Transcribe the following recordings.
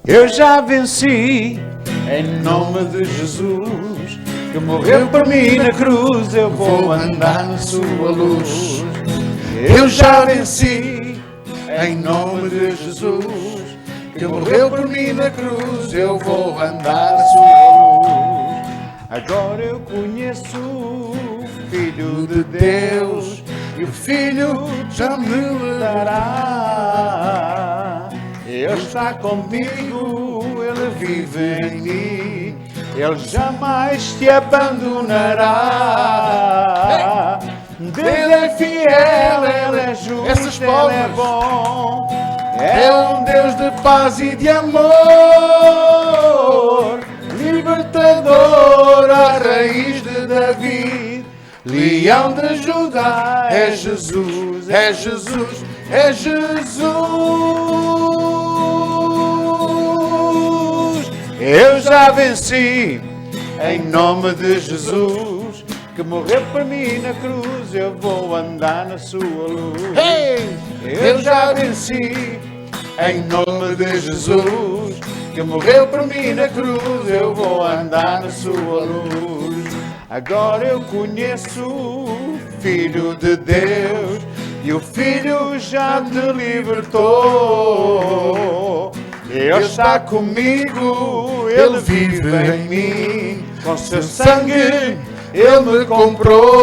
Eu já venci, em nome de Jesus, que morreu por mim na cruz, eu vou andar na sua luz. Eu já venci, em nome de Jesus, que morreu por mim na cruz, eu vou andar na sua luz. Agora eu conheço o Filho de Deus, e o Filho já me dará. Ele está comigo, Ele vive em mim, Ele jamais te abandonará. Deus é fiel, Ele é justo, Ele é bom. É um Deus de paz e de amor, libertador, a raiz de Davi, leão de Judá. É Jesus, é Jesus, é Jesus. Eu já venci, em nome de Jesus, que morreu por mim na cruz, eu vou andar na sua luz. Eu já venci, em nome de Jesus, que morreu por mim na cruz, eu vou andar na sua luz. Agora eu conheço o Filho de Deus, e o Filho já te libertou. Ele está comigo, Ele vive em mim, com seu sangue Ele me comprou.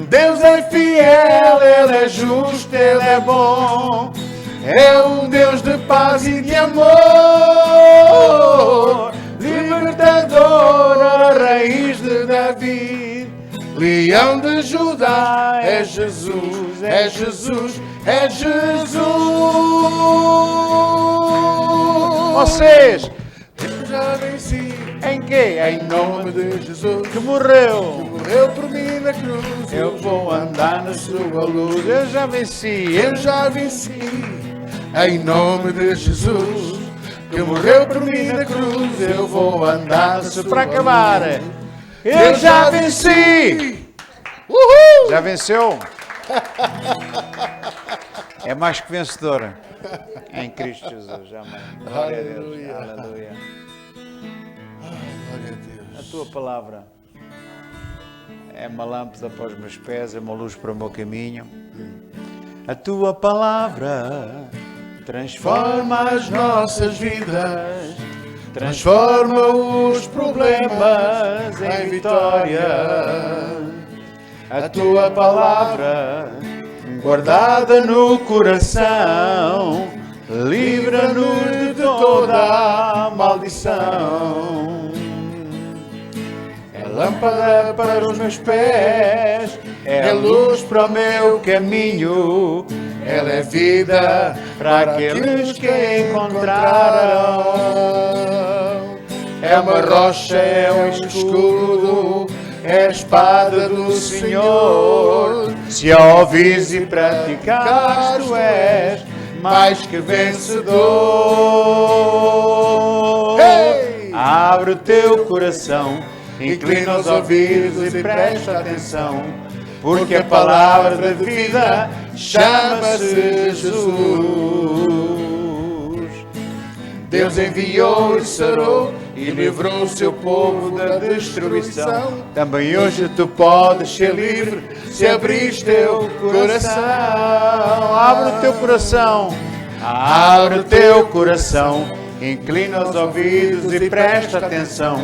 Deus é fiel, Ele é justo, Ele é bom. É um Deus de paz e de amor, libertador, a raiz de Davi, leão de Judá. É Jesus, é Jesus, é Jesus. Vocês, eu já venci. Em quê? Em nome de Jesus, que morreu por mim na cruz. Eu vou andar na sua luz. Eu já venci, eu já venci. Em nome de Jesus, que morreu por mim na cruz, eu vou andar na sua luz. Para acabar, eu já venci. Uhul! Já venceu? É mais que vencedora. Em Cristo Jesus. Amém. Glória a Deus. Aleluia. Glória a Deus. A tua palavra é uma lâmpada para os meus pés, é uma luz para o meu caminho. A tua palavra transforma as nossas vidas, transforma os problemas em vitória. A tua palavra, guardada no coração, livra-nos de toda a maldição. É lâmpada para os meus pés, é luz para o meu caminho. Ela é vida para aqueles que encontraram. É uma rocha, é um escudo, é a espada do Senhor. Se a ouvires e praticares, tu és mais que vencedor. Hey! Abre o teu coração, inclina os ouvidos e presta atenção, porque a palavra da vida chama-se Jesus. Deus enviou e sarou e livrou o seu povo da destruição. Também hoje tu podes ser livre se abris teu coração. Abre o teu coração, abre o teu coração, inclina os ouvidos e presta atenção,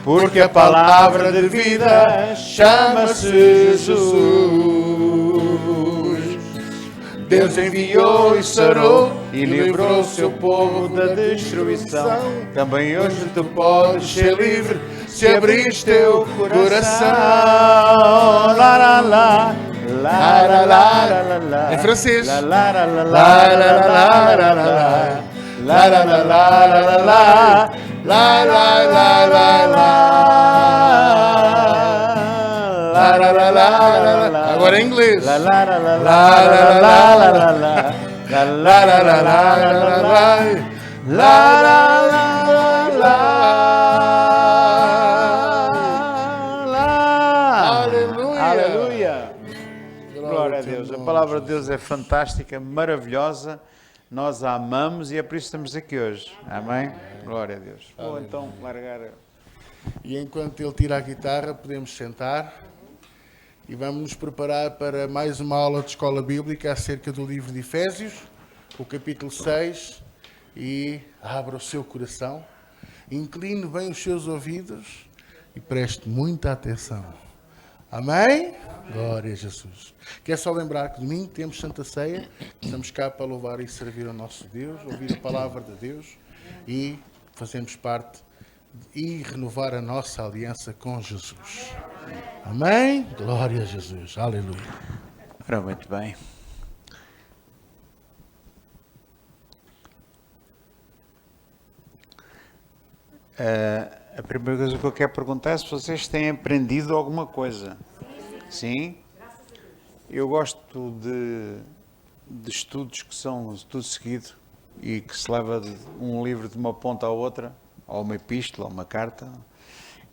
porque a palavra de vida chama-se Jesus. Deus enviou e sarou e livrou o seu povo da destruição. Também hoje tu podes ser livre se abris teu coração. Lá, lá, lá, lá, lá, lá, lá. Em francês. Lá, lá, lá, lá, lá, lá, lá, lá, lá, lá, lá, lá. La la la la la la la la la. Agora em inglês. La la la la la la la la la la la la la la la la. Aleluia. Aleluia. Glória a Deus. A palavra de Deus é fantástica, maravilhosa. Nós a amamos e é por isso que estamos aqui hoje. Amém? Glória a Deus. Vou então largar. E enquanto ele tira a guitarra, podemos sentar e vamos nos preparar para mais uma aula de escola bíblica acerca do livro de Efésios, o capítulo 6, e abra o seu coração, incline bem os seus ouvidos e preste muita atenção. Amém? Glória a Jesus. Quero só lembrar que domingo temos Santa Ceia, estamos cá para louvar e servir ao nosso Deus, ouvir a palavra de Deus e fazermos parte e renovar a nossa aliança com Jesus. Amém? Glória a Jesus. Aleluia. Ora, muito bem. A primeira coisa que eu quero perguntar é se vocês têm aprendido alguma coisa. Sim? Eu gosto de estudos que são tudo seguido e que se leva um livro de uma ponta à outra, ou uma epístola, ou uma carta,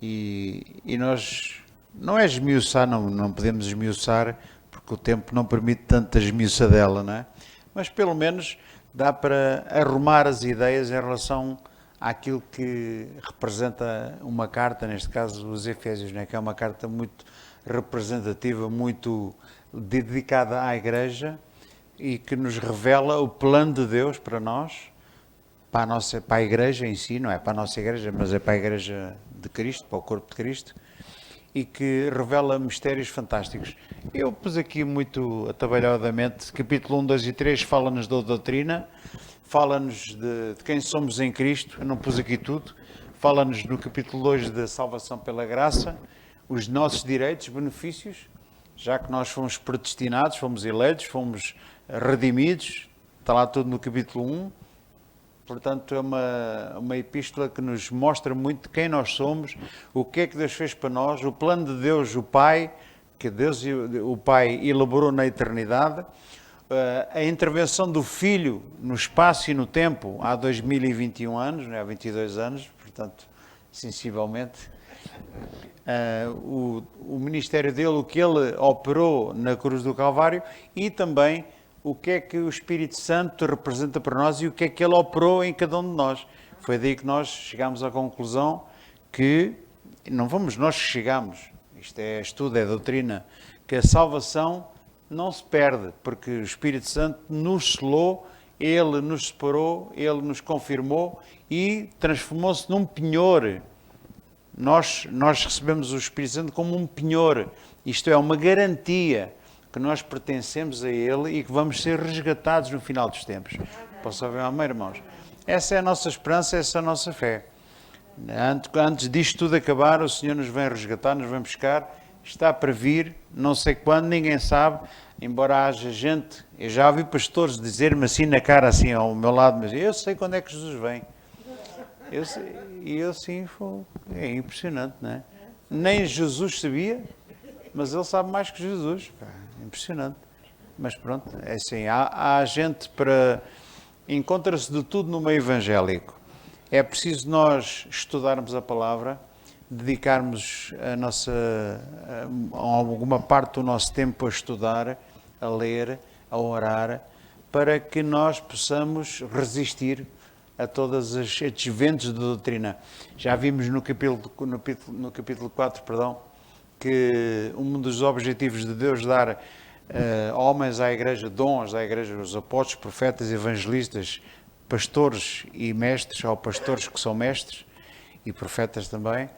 e nós, não é esmiuçar, não podemos esmiuçar, porque o tempo não permite tanta esmiuçadela, não é? Mas pelo menos dá para arrumar as ideias em relação àquilo que representa uma carta, neste caso os Efésios, não é? Que é uma carta muito representativa, muito dedicada à Igreja e que nos revela o plano de Deus para nós, para a Igreja em si, não é para a nossa Igreja, mas é para a Igreja de Cristo, para o corpo de Cristo, e que revela mistérios fantásticos. Eu pus aqui muito atabalhadamente, capítulo 1, 2 e 3 fala-nos da doutrina, fala-nos de quem somos em Cristo, eu não pus aqui tudo, fala-nos no capítulo 2 da salvação pela graça, os nossos direitos, benefícios, já que nós fomos predestinados, fomos eleitos, fomos redimidos, está lá tudo no capítulo 1, portanto é uma epístola que nos mostra muito quem nós somos, o que é que Deus fez para nós, o plano de Deus, o Pai, que Deus, o Pai, elaborou na eternidade, a intervenção do Filho no espaço e no tempo há 2021 anos, não é? Há 22 anos, portanto, sensivelmente, o ministério dele, o que ele operou na cruz do Calvário e também o que é que o Espírito Santo representa para nós e o que é que ele operou em cada um de nós. Foi daí que nós chegámos à conclusão que, não fomos nós que chegámos, isto é estudo, é doutrina, que a salvação não se perde, porque o Espírito Santo nos selou, ele nos separou, ele nos confirmou e transformou-se num penhor. Nós recebemos o Espírito Santo como um penhor, isto é, uma garantia que nós pertencemos a Ele e que vamos ser resgatados no final dos tempos. Posso ouvir, amém, irmãos? Essa é a nossa esperança, essa é a nossa fé. Antes disto tudo acabar, o Senhor nos vem resgatar, nos vem buscar, está para vir, não sei quando, ninguém sabe, embora haja gente, eu já ouvi pastores dizer-me assim na cara, assim ao meu lado, mas eu sei quando é que Jesus vem. E eu sim, é impressionante, não é? Nem Jesus sabia, mas ele sabe mais que Jesus. Impressionante. Mas pronto, é assim, há gente para... Encontra-se de tudo no meio evangélico. É preciso nós estudarmos a palavra, dedicarmos alguma parte do nosso tempo a estudar, a ler, a orar, para que nós possamos resistir a todos estes ventos de doutrina. Já vimos no capítulo 4, que um dos objetivos de Deus dar homens à Igreja, dons à Igreja, os apóstolos, profetas, evangelistas, pastores e mestres, ou pastores que são mestres e profetas também,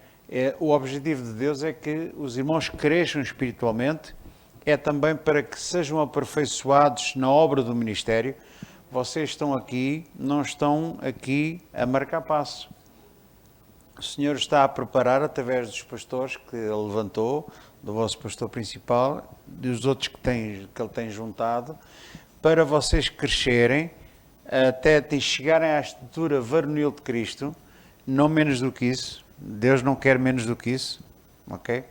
o objetivo de Deus é que os irmãos cresçam espiritualmente, é também para que sejam aperfeiçoados na obra do ministério. Vocês estão aqui, não estão aqui a marcar passo. O Senhor está a preparar, através dos pastores que Ele levantou, do vosso pastor principal, dos outros que Ele tem juntado, para vocês crescerem, até chegarem à estatura varonil de Cristo, não menos do que isso. Deus não quer menos do que isso, ok?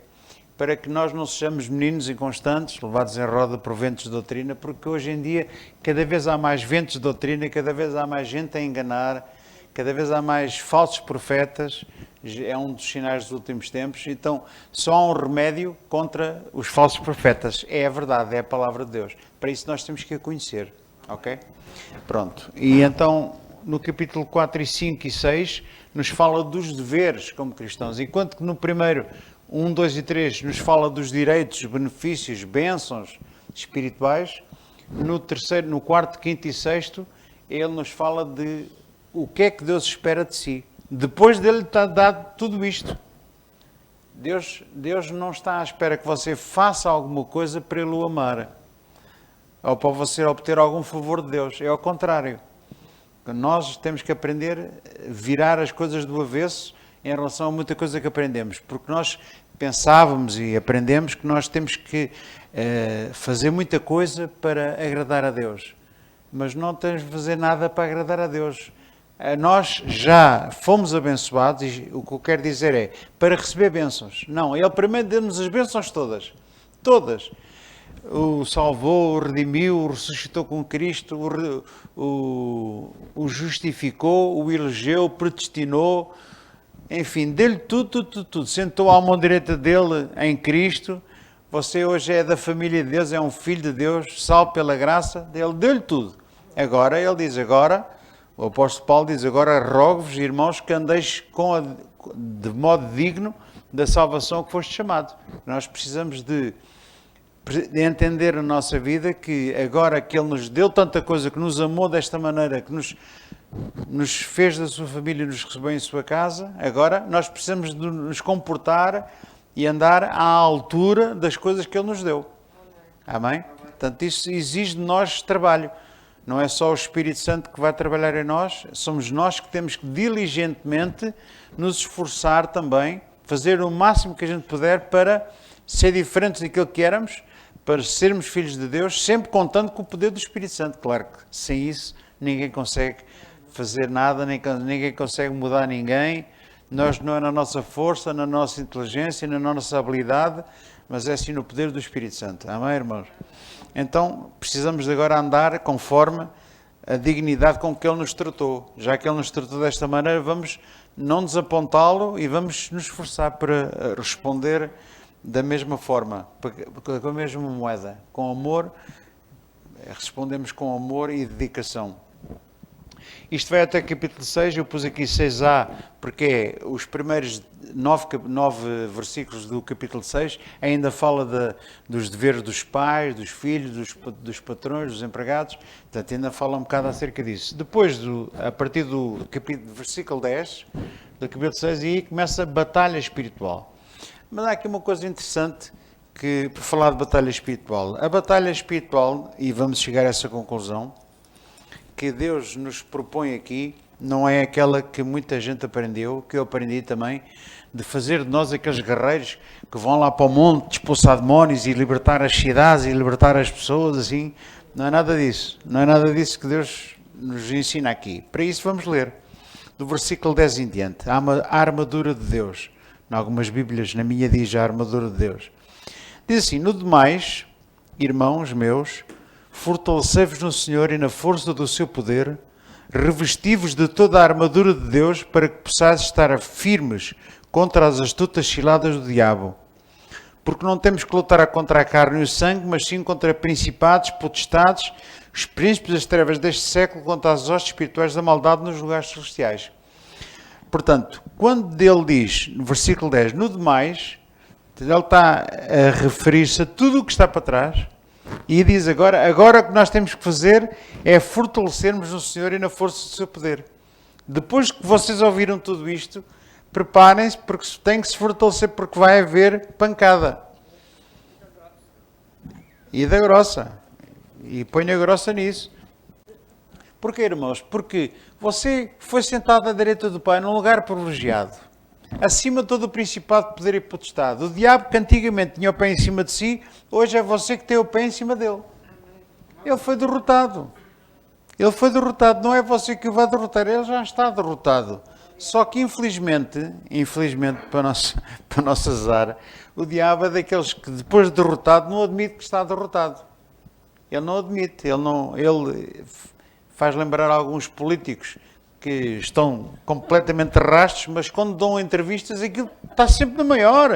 Para que nós não sejamos meninos inconstantes, levados em roda por ventos de doutrina, porque hoje em dia cada vez há mais ventos de doutrina, cada vez há mais gente a enganar, cada vez há mais falsos profetas, é um dos sinais dos últimos tempos. Então só há um remédio contra os falsos profetas, é a verdade, é a palavra de Deus. Para isso nós temos que a conhecer, Ok? Pronto. E então, no capítulo 4 e 5 e 6, nos fala dos deveres como cristãos. Enquanto que no primeiro 1, 2 e 3 nos fala dos direitos, benefícios, bênçãos espirituais, no terceiro, no quarto, quinto e sexto, ele nos fala de o que é que Deus espera de si. Depois dele estar dado tudo isto. Deus não está à espera que você faça alguma coisa para ele o amar. Ou para você obter algum favor de Deus. É ao contrário. Nós temos que aprender a virar as coisas do avesso em relação a muita coisa que aprendemos. Porque nós pensávamos e aprendemos que nós temos que fazer muita coisa para agradar a Deus. Mas não temos de fazer nada para agradar a Deus. Nós já fomos abençoados, e o que eu quero dizer é, para receber bênçãos. Não, Ele primeiro deu-nos as bênçãos todas. Todas. O salvou, o redimiu, o ressuscitou com Cristo, o justificou, o elegeu, o predestinou, enfim, deu-lhe tudo. Sentou à mão direita dele em Cristo. Você hoje é da família de Deus, é um filho de Deus, salvo pela graça dele, deu-lhe tudo. Agora, ele diz, o apóstolo Paulo diz, agora rogo-vos, irmãos, que andeis de modo digno da salvação que foste chamado. Nós precisamos de entender na nossa vida que agora que Ele nos deu tanta coisa, que nos amou desta maneira, que nos fez da sua família e nos recebeu em sua casa, agora nós precisamos de nos comportar e andar à altura das coisas que Ele nos deu. Amém? Portanto, isso exige de nós trabalho. Não é só o Espírito Santo que vai trabalhar em nós, somos nós que temos que diligentemente nos esforçar também, fazer o máximo que a gente puder para ser diferentes daquilo que éramos, para sermos filhos de Deus, sempre contando com o poder do Espírito Santo. Claro que sem isso ninguém consegue fazer nada, ninguém consegue mudar ninguém. Nós não é na nossa força, na nossa inteligência, na nossa habilidade, mas é sim no poder do Espírito Santo. Amém, irmãos? Então, precisamos de agora andar conforme a dignidade com que Ele nos tratou. Já que Ele nos tratou desta maneira, vamos não desapontá-lo e vamos nos esforçar para responder da mesma forma, com a mesma moeda, com amor, respondemos com amor e dedicação. Isto vai até capítulo 6, eu pus aqui 6a, porque é os primeiros 9 versículos do capítulo 6, ainda fala dos deveres dos pais, dos filhos, dos patrões, dos empregados, portanto ainda fala um bocado acerca disso. Depois, a partir do versículo 10, do capítulo 6, aí começa a batalha espiritual. Mas há aqui uma coisa interessante, que, por falar de batalha espiritual, a batalha espiritual, e vamos chegar a essa conclusão, que Deus nos propõe aqui, não é aquela que muita gente aprendeu, que eu aprendi também, de fazer de nós aqueles guerreiros que vão lá para o monte expulsar demónios e libertar as cidades e libertar as pessoas, assim. Não é nada disso. Não é nada disso que Deus nos ensina aqui. Para isso vamos ler, do versículo 10 em diante, a armadura de Deus. Em algumas Bíblias, na minha diz a armadura de Deus. Diz assim, no demais, irmãos meus, fortalecei-vos no Senhor e na força do seu poder, revesti-vos de toda a armadura de Deus para que possais estar firmes contra as astutas ciladas do diabo. Porque não temos que lutar contra a carne e o sangue, mas sim contra principados, potestades, os príncipes das trevas deste século, contra as hostes espirituais da maldade nos lugares celestiais. Portanto, quando ele diz, no versículo 10, no demais, ele está a referir-se a tudo o que está para trás e diz agora o que nós temos que fazer é fortalecermos no Senhor e na força do seu poder. Depois que vocês ouviram tudo isto, preparem-se porque têm que se fortalecer porque vai haver pancada. E da grossa. E ponha grossa nisso. Porquê, irmãos? Porque você foi sentado à direita do Pai num lugar privilegiado, acima de todo o principado, poder e potestade. O diabo que antigamente tinha o pé em cima de si, hoje é você que tem o pé em cima dele. Ele foi derrotado. Ele foi derrotado. Não é você que o vai derrotar, ele já está derrotado. Só que infelizmente para nosso azar, o diabo é daqueles que depois de derrotado não admite que está derrotado. Ele não admite, ele faz lembrar alguns políticos que estão completamente rastos, mas quando dão entrevistas aquilo está sempre na maior.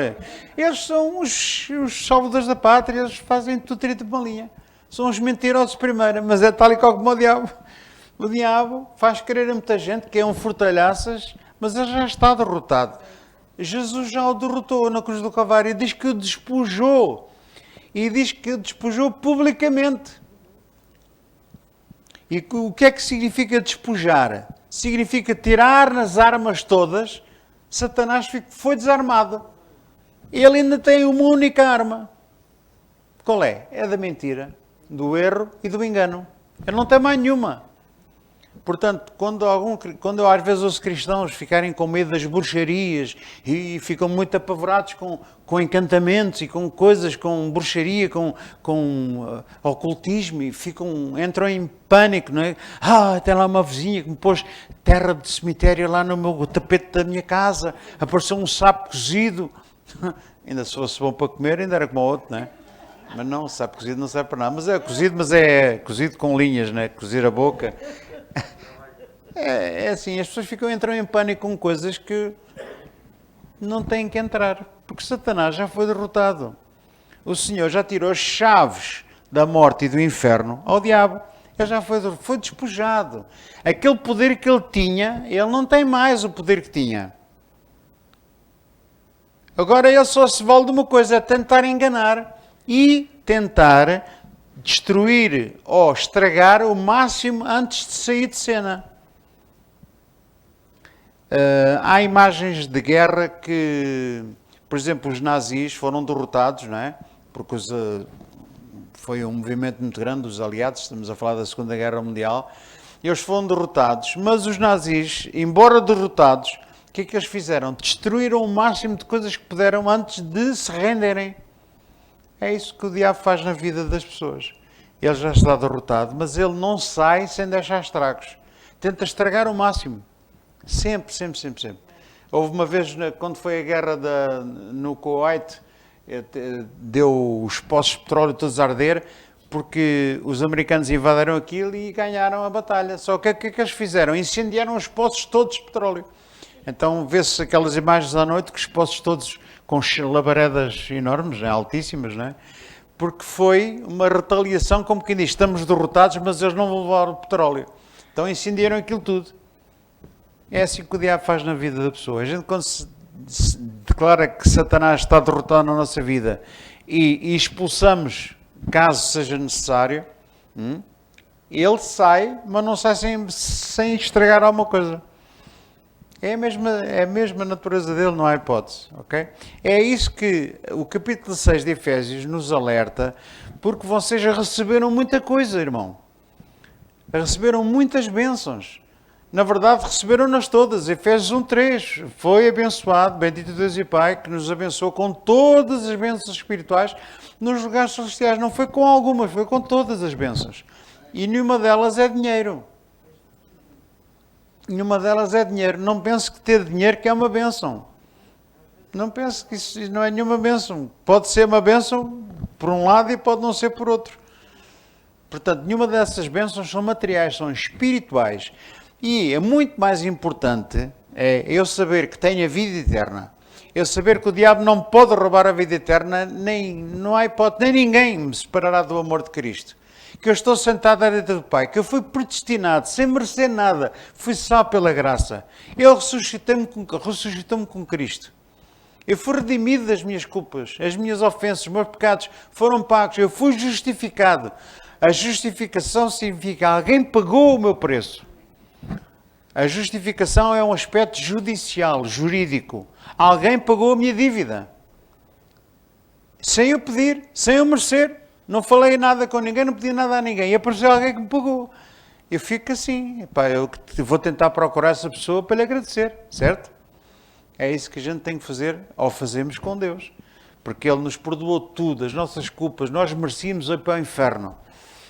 Eles são os salvadores da pátria, eles fazem tudo 30 de uma linha. São os mentirosos primeiro, mas é tal e qual como o diabo. O diabo faz crer a muita gente que é um fortalhaças, mas ele já está derrotado. Jesus já o derrotou na cruz do Calvário e diz que o despojou. E diz que o despojou publicamente. E o que é que significa despojar? Significa tirar as armas todas. Satanás foi desarmado. Ele ainda tem uma única arma. Qual é? É da mentira, do erro e do engano. Ele não tem mais nenhuma. Portanto, quando eu às vezes ouço cristãos ficarem com medo das bruxarias e ficam muito apavorados com encantamentos e com coisas, com bruxaria, com ocultismo e entram em pânico, não é? Tem lá uma vizinha que me pôs terra de cemitério lá no meu tapete da minha casa, apareceu um sapo cozido. Ainda se fosse bom para comer, ainda era como o outro, não é? Mas não, o sapo cozido não serve para nada. Mas é cozido com linhas, não é? Cozir a boca. É assim, as pessoas entram em pânico com coisas que não têm que entrar, porque Satanás já foi derrotado. O Senhor já tirou as chaves da morte e do inferno ao diabo. Ele já foi despojado. Aquele poder que ele tinha, ele não tem mais o poder que tinha. Agora ele só se vale de uma coisa, é tentar enganar e tentar destruir ou estragar o máximo antes de sair de cena. Há imagens de guerra que, por exemplo, os nazis foram derrotados, não é? Porque foi um movimento muito grande dos aliados, estamos a falar da Segunda Guerra Mundial, eles foram derrotados, mas os nazis, embora derrotados, o que é que eles fizeram? Destruíram o máximo de coisas que puderam antes de se renderem. É isso que o diabo faz na vida das pessoas. Ele já está derrotado, mas ele não sai sem deixar estragos. Tenta estragar o máximo. Sempre. Houve uma vez, quando foi a guerra no Kuwait, deu os poços de petróleo todos a arder, porque os americanos invadiram aquilo e ganharam a batalha. Só que o que é que eles fizeram? Incendiaram os poços todos de petróleo. Então vê-se aquelas imagens à noite, que os poços todos com labaredas enormes, altíssimas, não é? Porque foi uma retaliação, como quem diz, estamos derrotados, mas eles não vão levar o petróleo. Então incendiaram aquilo tudo. É assim que o diabo faz na vida da pessoa. A gente, quando se declara que Satanás está derrotado na nossa vida e expulsamos, caso seja necessário, ele sai, mas não sai sem estragar alguma coisa. É a mesma natureza dele, não há hipótese. Okay? É isso que o capítulo 6 de Efésios nos alerta, porque vocês já receberam muita coisa, irmão. Receberam muitas bênçãos. Na verdade, receberam-nas todas. Efésios 1:3. Foi abençoado, bendito Deus e Pai, que nos abençoou com todas as bênçãos espirituais nos lugares celestiais. Não foi com algumas, foi com todas as bênçãos. E nenhuma delas é dinheiro. Nenhuma delas é dinheiro. Não pense que ter dinheiro que é uma bênção. Não pense que isso não é nenhuma bênção. Pode ser uma bênção por um lado e pode não ser por outro. Portanto, nenhuma dessas bênçãos são materiais, são espirituais. E é muito mais importante eu saber que tenho a vida eterna. Eu saber que o diabo não pode roubar a vida eterna, não há hipótese, nem ninguém me separará do amor de Cristo. Que eu estou sentado à direita do Pai, que eu fui predestinado, sem merecer nada, fui só pela graça. Ele ressuscitou-me com Cristo. Eu fui redimido das minhas culpas, as minhas ofensas, os meus pecados foram pagos, eu fui justificado. A justificação significa alguém pagou o meu preço. A justificação é um aspecto judicial, jurídico. Alguém pagou a minha dívida. Sem eu pedir, sem eu merecer. Não falei nada com ninguém, não pedi nada a ninguém. E apareceu alguém que me pagou. Eu fico assim. Epá, eu vou tentar procurar essa pessoa para lhe agradecer. Certo? É isso que a gente tem que fazer, ou fazemos com Deus. Porque Ele nos perdoou tudo, as nossas culpas. Nós merecíamos ir para o inferno.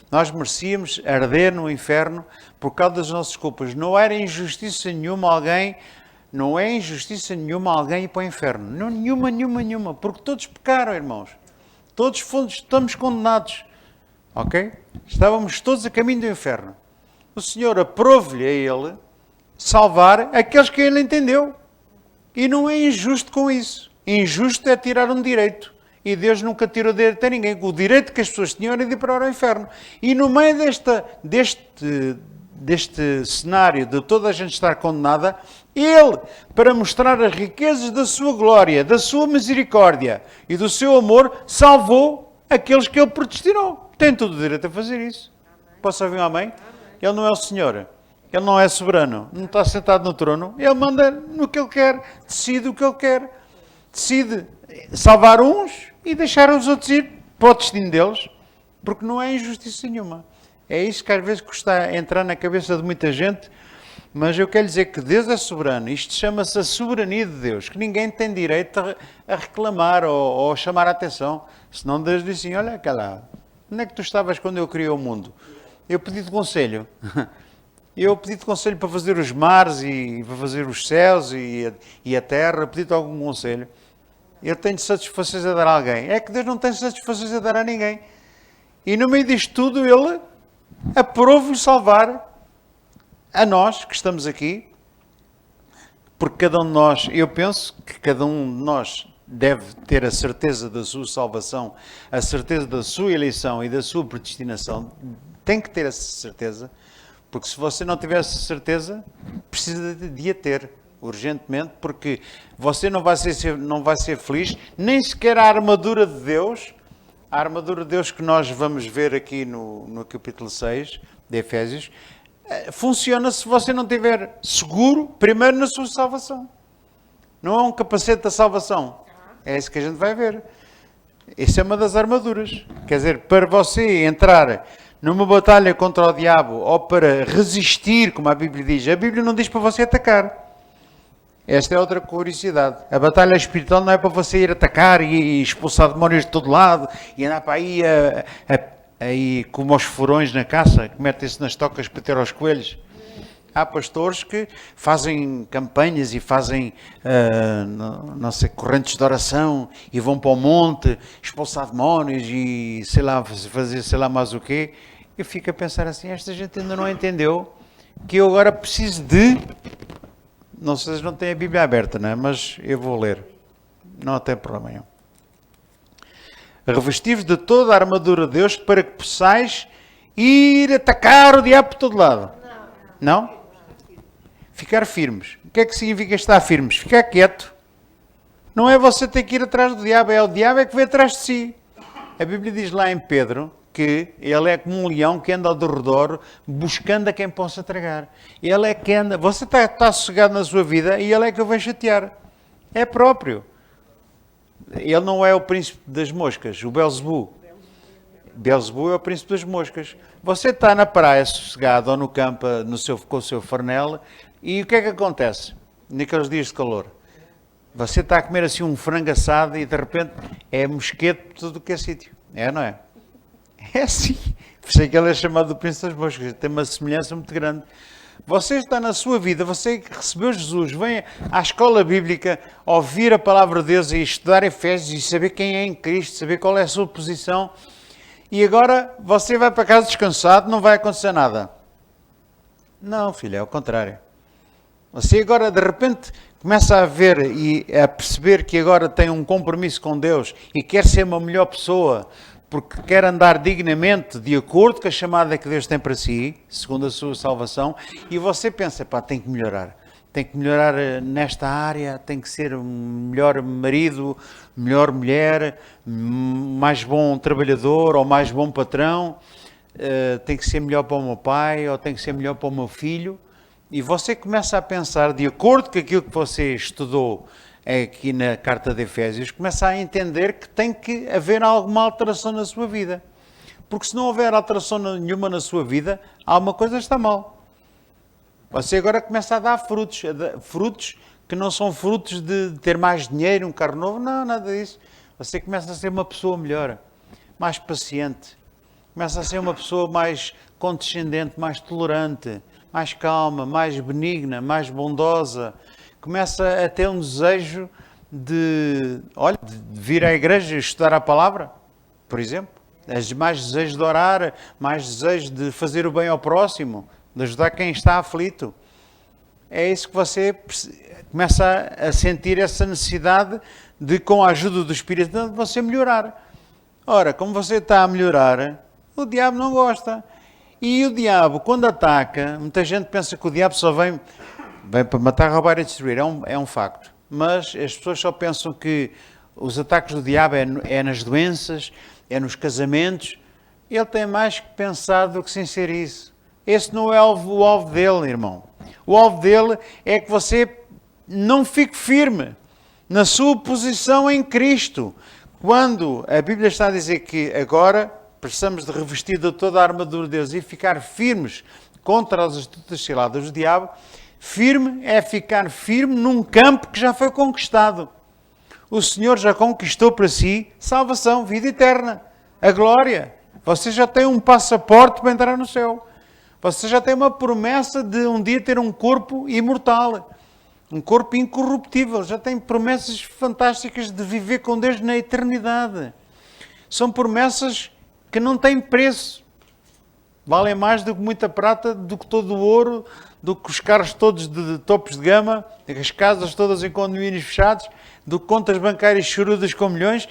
Nós merecíamos arder no inferno por causa das nossas culpas. Não era injustiça nenhuma alguém, não é injustiça nenhuma alguém ir para o inferno. Não, nenhuma. Porque todos pecaram, irmãos. Todos estamos condenados. Ok? Estávamos todos a caminho do inferno. O Senhor aprove-lhe a ele salvar aqueles que ele entendeu. E não é injusto com isso. Injusto é tirar um direito. E Deus nunca tirou direito a ninguém. O direito que as pessoas tinham era de ir para o inferno. E no meio deste cenário de toda a gente estar condenada, Ele, para mostrar as riquezas da sua glória, da sua misericórdia e do seu amor, salvou aqueles que Ele predestinou. Tem todo o direito a fazer isso. Posso ouvir um amém? Ele não é o Senhor. Ele não é soberano. Não está sentado no trono. Ele manda no que Ele quer. Decide o que Ele quer. Decide salvar uns e deixar os outros ir para o destino deles. Porque não é injustiça nenhuma. É isso que às vezes custa a entrar na cabeça de muita gente. Mas eu quero dizer que Deus é soberano. Isto chama-se a soberania de Deus. Que ninguém tem direito a reclamar ou a chamar a atenção. Senão Deus diz assim, olha aquela... Onde é que tu estavas quando eu criei o mundo? Eu pedi-te conselho. Eu pedi-te conselho para fazer os mares e para fazer os céus e a terra. Pedi-te algum conselho. Eu tenho satisfações a dar a alguém. É que Deus não tem satisfações a dar a ninguém. E no meio disto tudo, Ele aprova-vos salvar a nós que estamos aqui. Porque cada um de nós, eu penso que cada um de nós deve ter a certeza da sua salvação, a certeza da sua eleição e da sua predestinação. Tem que ter essa certeza, porque se você não tiver essa certeza, precisa de a ter urgentemente, porque você não vai ser feliz, nem sequer a armadura de Deus, que nós vamos ver aqui no capítulo 6 de Efésios, funciona se você não estiver seguro, primeiro na sua salvação. Não é um capacete da salvação. É isso que a gente vai ver. Isso é uma das armaduras. Quer dizer, para você entrar numa batalha contra o diabo ou para resistir, como a Bíblia diz, a Bíblia não diz para você atacar. Esta é outra curiosidade. A batalha espiritual não é para você ir atacar e expulsar demónios de todo lado e andar para aí como os furões na caça, que metem-se nas tocas para ter aos coelhos. Há pastores que fazem campanhas e fazem, não sei, correntes de oração e vão para o monte expulsar demónios e sei lá, fazer sei lá mais o quê. Eu fico a pensar assim, esta gente ainda não entendeu que eu agora preciso de... Não sei se não tem a Bíblia aberta, não é? Mas eu vou ler. Não tem problema nenhum. Revestivos de toda a armadura de Deus para que possais ir atacar o diabo por todo lado. Não? Ficar firmes. O que é que significa estar firmes? Ficar quieto. Não é você ter que ir atrás do diabo, é o diabo que vem atrás de si. A Bíblia diz lá em Pedro que ele é como um leão que anda ao derredor buscando a quem possa tragar. Ele é que anda... Você está sossegado na sua vida e ele é que o vai chatear. É próprio. Ele não é o príncipe das moscas, o Belzebu. Belzebu é o príncipe das moscas. Você está na praia sossegado ou no campo com o seu farnel e o que é que acontece naqueles dias de calor? Você está a comer assim um frango assado e de repente é mosquete por tudo o que é sítio. É, não é? É assim. Por isso é que ele é chamado do príncipe das moscas. Tem uma semelhança muito grande. Você está na sua vida, você que recebeu Jesus, vem à escola bíblica ouvir a palavra de Deus e estudar Efésios e saber quem é em Cristo, saber qual é a sua posição. E agora você vai para casa descansado, não vai acontecer nada. Não, filho, é o contrário. Você agora, de repente, começa a ver e a perceber que agora tem um compromisso com Deus e quer ser uma melhor pessoa, porque quer andar dignamente, de acordo com a chamada que Deus tem para si, segundo a sua salvação, e você pensa, pá, tem que melhorar nesta área, tem que ser um melhor marido, melhor mulher, mais bom trabalhador ou mais bom patrão, tem que ser melhor para o meu pai ou tem que ser melhor para o meu filho, e você começa a pensar, de acordo com aquilo que você estudou aqui na carta de Efésios, começa a entender que tem que haver alguma alteração na sua vida. Porque se não houver alteração nenhuma na sua vida, alguma coisa está mal. Você agora começa a dar frutos que não são frutos de ter mais dinheiro, um carro novo, não, nada disso. Você começa a ser uma pessoa melhor, mais paciente, começa a ser uma pessoa mais condescendente, mais tolerante, mais calma, mais benigna, mais bondosa. Começa a ter um desejo de vir à igreja e estudar a palavra, por exemplo. Mais desejo de orar, mais desejo de fazer o bem ao próximo, de ajudar quem está aflito. é isso que você começa a sentir essa necessidade de, com a ajuda do Espírito Santo, você melhorar. Ora, como você está a melhorar, o diabo não gosta. E o diabo, quando ataca, muita gente pensa que o diabo só vem para matar, roubar e destruir. É um facto. Mas as pessoas só pensam que os ataques do diabo é nas doenças, é nos casamentos. Ele tem mais que pensar do que sem ser isso. Esse não é o alvo dele, irmão. O alvo dele é que você não fique firme na sua posição em Cristo. Quando a Bíblia está a dizer que agora precisamos de revestir de toda a armadura de Deus e ficar firmes contra as astutas ciladas do diabo, firme é ficar firme num campo que já foi conquistado. O Senhor já conquistou para si salvação, vida eterna, a glória. Você já tem um passaporte para entrar no céu. Você já tem uma promessa de um dia ter um corpo imortal, um corpo incorruptível. Já tem promessas fantásticas de viver com Deus na eternidade. São promessas que não têm preço. Valem mais do que muita prata, do que todo o ouro, do que os carros todos de topos de gama, as casas todas em condomínios fechados, do que contas bancárias chorudas com milhões.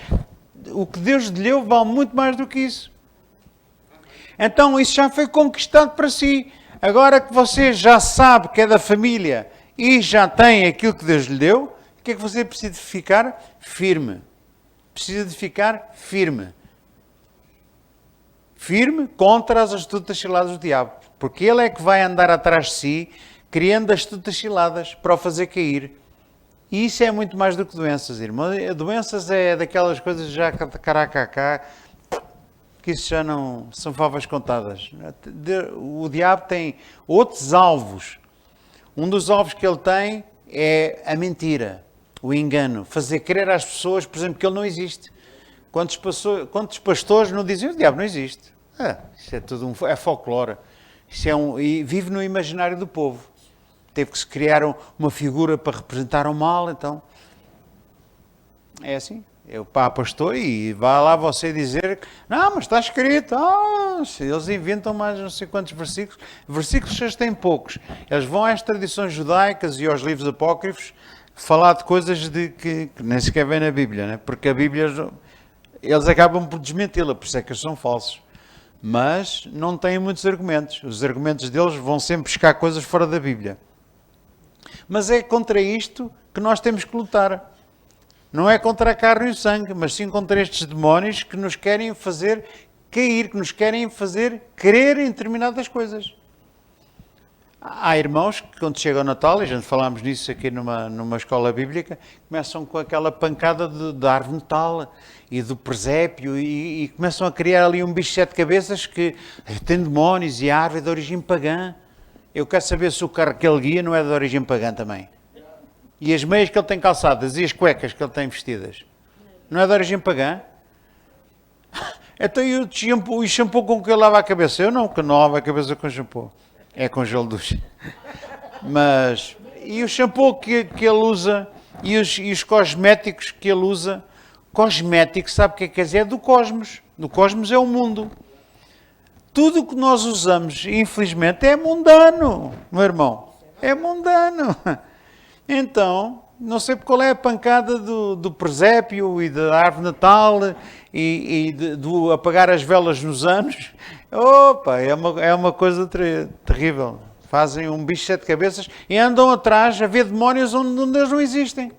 O que Deus lhe deu vale muito mais do que isso. Então isso já foi conquistado para si. Agora que você já sabe que é da família e já tem aquilo que Deus lhe deu, o que é que você precisa de ficar? Firme. Precisa de ficar firme. Firme contra as astutas ciladas do diabo. Porque ele é que vai andar atrás de si, criando astutas ciladas para o fazer cair. E isso é muito mais do que doenças, irmão. Doenças é daquelas coisas já caracacá, que isso já não são favas contadas. O diabo tem outros alvos. Um dos alvos que ele tem é a mentira, o engano, fazer crer às pessoas, por exemplo, que ele não existe. Quantos pastores não dizem o diabo não existe? Isso é tudo é folclore. Isso e vive no imaginário do povo. Teve que se criar uma figura para representar o mal, então é assim. O Pá pastor e vai lá você dizer, não, mas está escrito, eles inventam mais não sei quantos versículos. Versículos eles têm poucos. Eles vão às tradições judaicas e aos livros apócrifos falar de coisas que nem sequer vem na Bíblia, né? Porque a Bíblia, eles acabam por desmenti-la, por isso é que eles são falsos. Mas não têm muitos argumentos. Os argumentos deles vão sempre buscar coisas fora da Bíblia. Mas é contra isto que nós temos que lutar. Não é contra a carne e o sangue, mas sim contra estes demónios que nos querem fazer cair, que nos querem fazer crer em determinadas coisas. Há irmãos que quando chega o Natal, e a gente falámos nisso aqui numa escola bíblica, começam com aquela pancada da árvore de Natal e do presépio e começam a criar ali um bicho de 7 cabeças que tem demónios e a árvore é de origem pagã. Eu quero saber se o carro que ele guia não é de origem pagã também. E as meias que ele tem calçadas e as cuecas que ele tem vestidas, não é de origem pagã? Então e o shampoo com que ele lava a cabeça? Eu não, que não lavo a cabeça com shampoo. É com gel duche. Mas, e o shampoo que ele usa e os cosméticos que ele usa? Cosmético, sabe o que quer dizer? É do cosmos. Do cosmos é o mundo. Tudo o que nós usamos, infelizmente, é mundano, meu irmão. É mundano. Então, não sei qual é a pancada do presépio e da árvore de Natal e do apagar as velas nos anos. Opa, é uma coisa terrível. Fazem um bicho de 7 cabeças e andam atrás a ver demónios onde eles não existem.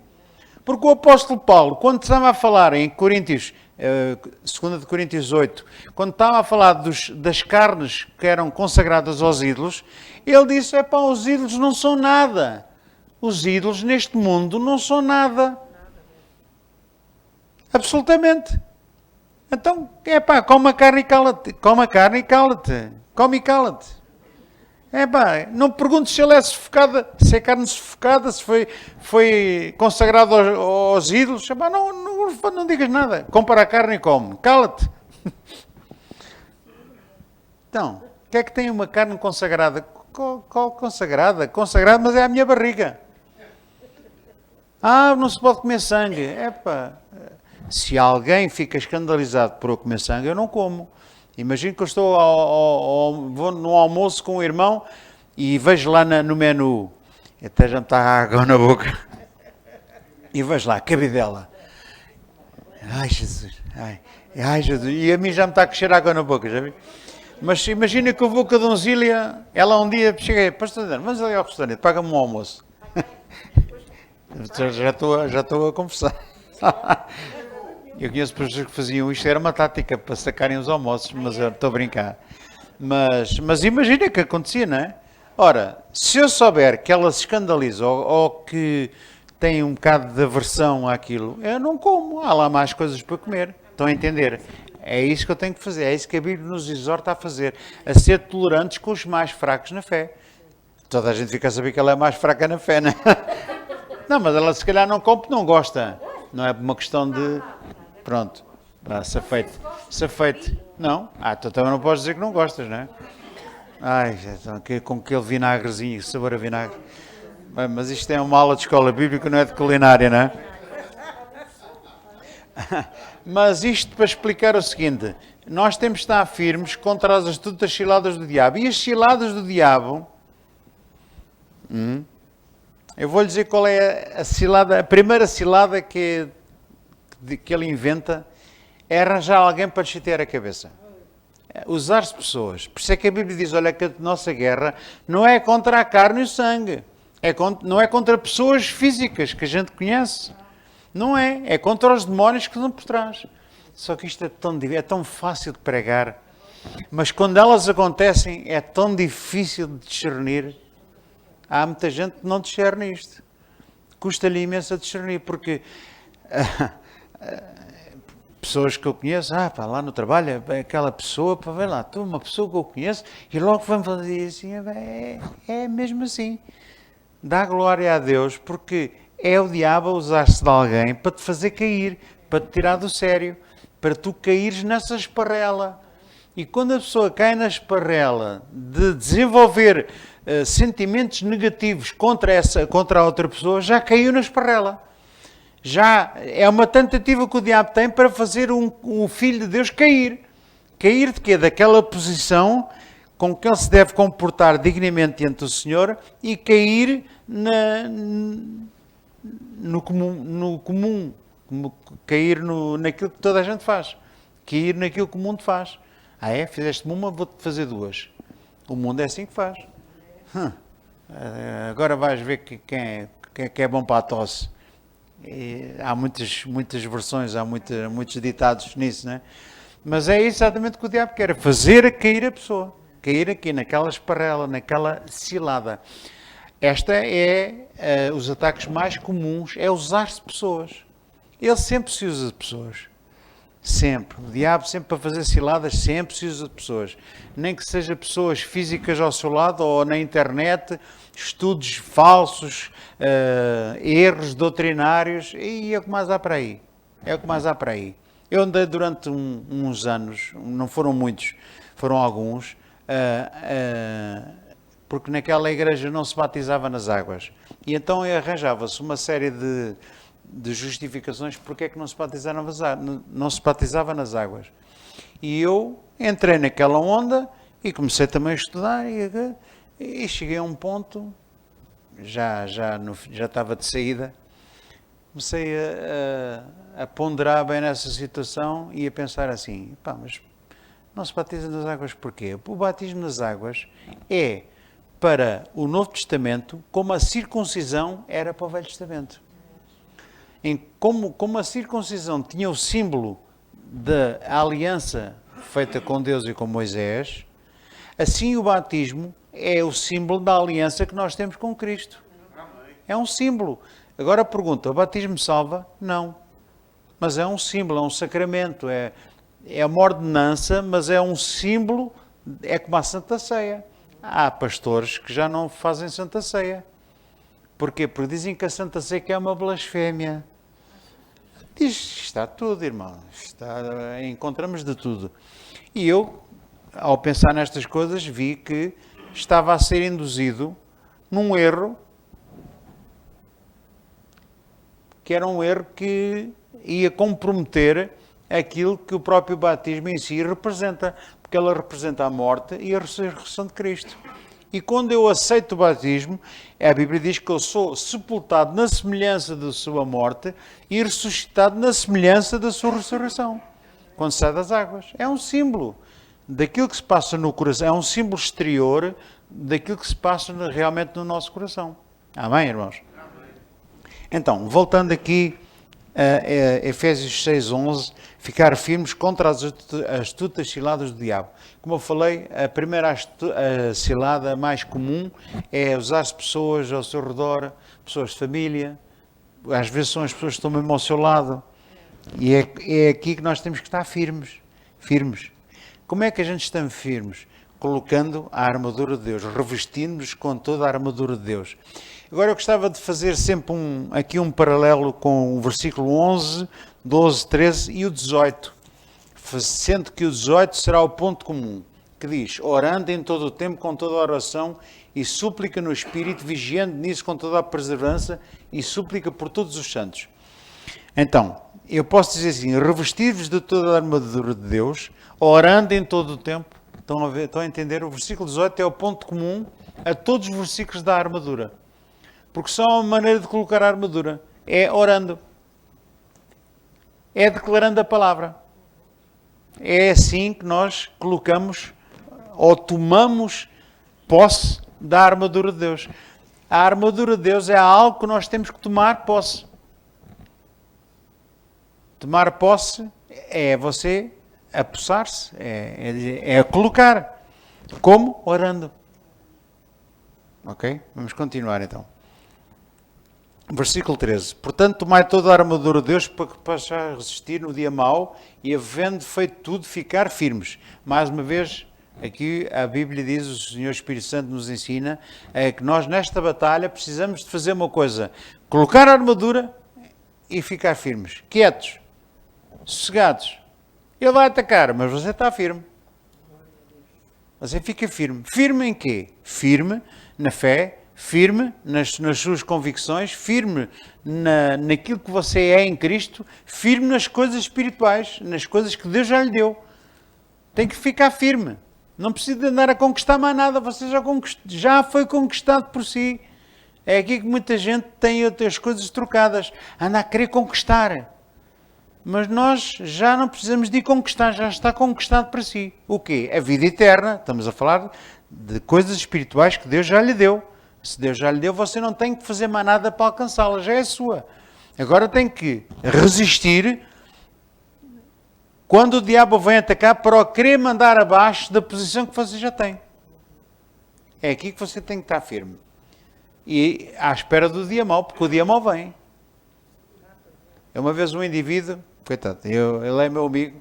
Porque o apóstolo Paulo, quando estava a falar em Coríntios, 2 de Coríntios 8, quando estava a falar das carnes que eram consagradas aos ídolos, ele disse, os ídolos não são nada. Os ídolos neste mundo não são nada. Absolutamente. Então, come a carne e cala-te. Come a carne e cala-te. Come e cala-te. Não perguntes se ele é sufocada, se é carne sufocada, se foi consagrado aos ídolos. Não digas nada. Compra a carne e come. Cala-te. Então, o que é que tem uma carne consagrada? Qual consagrada? Consagrada, mas é a minha barriga. Não se pode comer sangue. Se alguém fica escandalizado por eu comer sangue, eu não como. Imagino que eu estou vou no almoço com um irmão e vejo lá no menu Até já me está a água na boca. E vejo lá, cabidela. Ai, Jesus. Ai, Jesus. E a mim já me está a crescer água na boca, já vi? Mas imagina que eu vou com a Donzília, ela um dia chega, pastor, vamos ali ao restaurante, paga-me um almoço. Já estou a conversar. Eu conheço pessoas que faziam isto, era uma tática para sacarem os almoços, mas eu estou a brincar. Mas imagina que acontecia, não é? Ora, se eu souber que ela se escandaliza ou que tem um bocado de aversão àquilo, eu não como, há lá mais coisas para comer. Estão a entender? É isso que eu tenho que fazer, é isso que a Bíblia nos exorta a fazer, a ser tolerantes com os mais fracos na fé. Toda a gente fica a saber que ela é mais fraca na fé, não é? Não, mas ela se calhar não come porque não gosta. Não é uma questão de... Pronto, safeite. Não? Tu também não podes dizer que não gostas, não é? Ai, então, com aquele vinagrezinho, sabor a vinagre. Bem, mas isto é uma aula de escola bíblica, não é de culinária, não é? Mas isto para explicar o seguinte, nós temos de estar firmes contra as astutas ciladas do diabo. E as ciladas do diabo, eu vou-lhe dizer qual é a cilada, a primeira cilada que ele inventa é arranjar alguém para lhe chatear a cabeça. Usar-se pessoas. Por isso é que a Bíblia diz, olha, que a nossa guerra não é contra a carne e o sangue. Não é contra pessoas físicas que a gente conhece. Não é. É contra os demónios que estão por trás. Só que isto é tão fácil de pregar. Mas quando elas acontecem, é tão difícil de discernir. Há muita gente que não discerne isto. Custa-lhe imenso a discernir, porque pessoas que eu conheço, lá no trabalho, aquela pessoa, para ver lá, tu, uma pessoa que eu conheço, e logo vamos fazer assim, é mesmo assim. Dá glória a Deus, porque é o diabo a usar-se de alguém para te fazer cair, para te tirar do sério, para tu caíres nessa esparrela. E quando a pessoa cai na esparrela de desenvolver sentimentos negativos contra a outra pessoa, já caiu na esparrela. Já é uma tentativa que o diabo tem para fazer um filho de Deus cair. Cair de quê? Daquela posição com que ele se deve comportar dignamente diante do Senhor e cair no comum, cair naquilo que toda a gente faz, cair naquilo que o mundo faz. Fizeste-me uma, vou-te fazer duas. O mundo é assim que faz. Agora vais ver quem é bom para a tosse. Há muitas versões, há muitos ditados nisso, não é? Mas é exatamente o que o diabo quer, fazer cair a pessoa, cair aqui naquela esparrela, naquela cilada. Esta é os ataques mais comuns, é usar-se de pessoas. Ele sempre se usa de pessoas. Sempre. O diabo sempre para fazer ciladas, sempre se usa de pessoas. Nem que seja pessoas físicas ao seu lado ou na internet, estudos falsos, erros doutrinários, e é o que mais há para aí. É o que mais há para aí. Eu andei durante uns anos, não foram muitos, foram alguns, porque naquela igreja não se batizava nas águas. E então arranjava-se uma série de justificações porque é que não se batizava nas águas. E eu entrei naquela onda e comecei também a estudar e cheguei a um ponto, já estava de saída, comecei a ponderar bem nessa situação e a pensar assim, mas não se batiza nas águas porquê? O batismo nas águas é para o Novo Testamento como a circuncisão era para o Velho Testamento. Como a circuncisão tinha o símbolo da aliança feita com Deus e com Moisés, assim o batismo é o símbolo da aliança que nós temos com Cristo. É um símbolo. Agora pergunta, o batismo salva? Não. Mas é um símbolo, é um sacramento, é uma ordenança, mas é um símbolo, é como a Santa Ceia. Há pastores que já não fazem Santa Ceia. Porquê? Porque dizem que a Santa Ceia é uma blasfémia. Está tudo, irmão. Encontramos de tudo. E eu, ao pensar nestas coisas, vi que estava a ser induzido num erro, que era um erro que ia comprometer aquilo que o próprio batismo em si representa, porque ela representa a morte e a ressurreição de Cristo. E quando eu aceito o batismo, a Bíblia diz que eu sou sepultado na semelhança da sua morte e ressuscitado na semelhança da sua ressurreição. Quando sai das águas. É um símbolo daquilo que se passa no coração. É um símbolo exterior daquilo que se passa realmente no nosso coração. Amém, irmãos? Então, voltando aqui a Efésios 6:11, ficar firmes contra as astutas ciladas do diabo. Como eu falei, a primeira cilada mais comum é usar-se pessoas ao seu redor, pessoas de família, às vezes são as pessoas que estão mesmo ao seu lado, e é aqui que nós temos que estar firmes. Como é que a gente está firmes? Colocando a armadura de Deus, revestindo-nos com toda a armadura de Deus. Agora eu gostava de fazer sempre aqui um paralelo com o versículo 11, 12, 13 e o 18, sendo que o 18 será o ponto comum, que diz: orando em todo o tempo com toda a oração e súplica no Espírito, vigiando nisso com toda a perseverança e súplica por todos os santos. Então, eu posso dizer assim: revestir-vos de toda a armadura de Deus, orando em todo o tempo. Estão a entender? O versículo 18 é o ponto comum a todos os versículos da armadura. Porque só uma maneira de colocar a armadura é orando. É declarando a palavra. É assim que nós colocamos ou tomamos posse da armadura de Deus. A armadura de Deus é algo que nós temos que tomar posse. Tomar posse é você apossar-se, é colocar. Como? Orando. Ok? Vamos continuar então. Versículo 13. Portanto, tomai toda a armadura de Deus para que possais resistir no dia mau e, havendo feito tudo, ficar firmes. Mais uma vez, aqui a Bíblia diz, o Senhor Espírito Santo nos ensina, que nós nesta batalha precisamos de fazer uma coisa: colocar a armadura e ficar firmes, quietos, sossegados. Ele vai atacar, mas você está firme. Você fica firme. Firme em quê? Firme na fé, firme nas suas convicções, firme naquilo que você é em Cristo, firme nas coisas espirituais, nas coisas que Deus já lhe deu. Tem que ficar firme. Não precisa de andar a conquistar mais nada, você já foi conquistado por si. É aqui que muita gente tem outras coisas trocadas, anda a querer conquistar. Mas nós já não precisamos de conquistar, já está conquistado para si. O quê? A vida eterna. Estamos a falar de coisas espirituais que Deus já lhe deu. Se Deus já lhe deu, você não tem que fazer mais nada para alcançá-la, já é sua. Agora tem que resistir quando o diabo vem atacar para o querer mandar abaixo da posição que você já tem. É aqui que você tem que estar firme. E à espera do dia mau, porque o dia mau vem. Uma vez um indivíduo, coitado, ele é meu amigo,